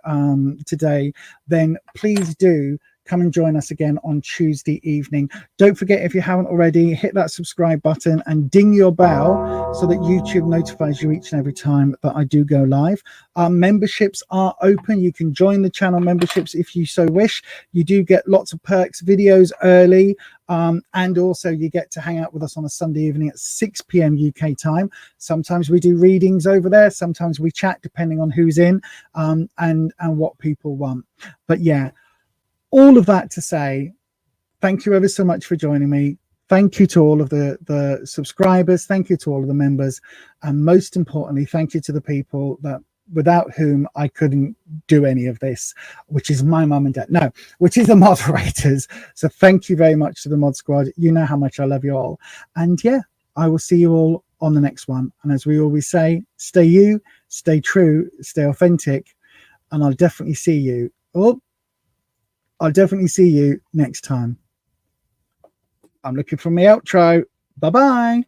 [SPEAKER 6] today, then please do come and join us again on Tuesday evening. Don't forget, if you haven't already, hit that subscribe button and ding your bell so that YouTube notifies you each and every time that I do go live. Memberships are open. You can join the channel memberships if you so wish. You do get lots of perks, videos early, and also you get to hang out with us on a Sunday evening at 6 p.m. UK time. Sometimes we do readings over there. Sometimes we chat, depending on who's in and what people want. But yeah, all of that to say, thank you ever so much for joining me. Thank you to all of the subscribers. Thank you to all of the members. And most importantly, thank you to the people that without whom I couldn't do any of this, which is my mum and dad. No, which is the moderators. So thank you very much to the mod squad. You know how much I love you all. And yeah, I will see you all on the next one. And as we always say, stay you, stay true, stay authentic. and I'll definitely see you. Oh, I'll definitely see you next time. I'm looking for my outro. Bye-bye.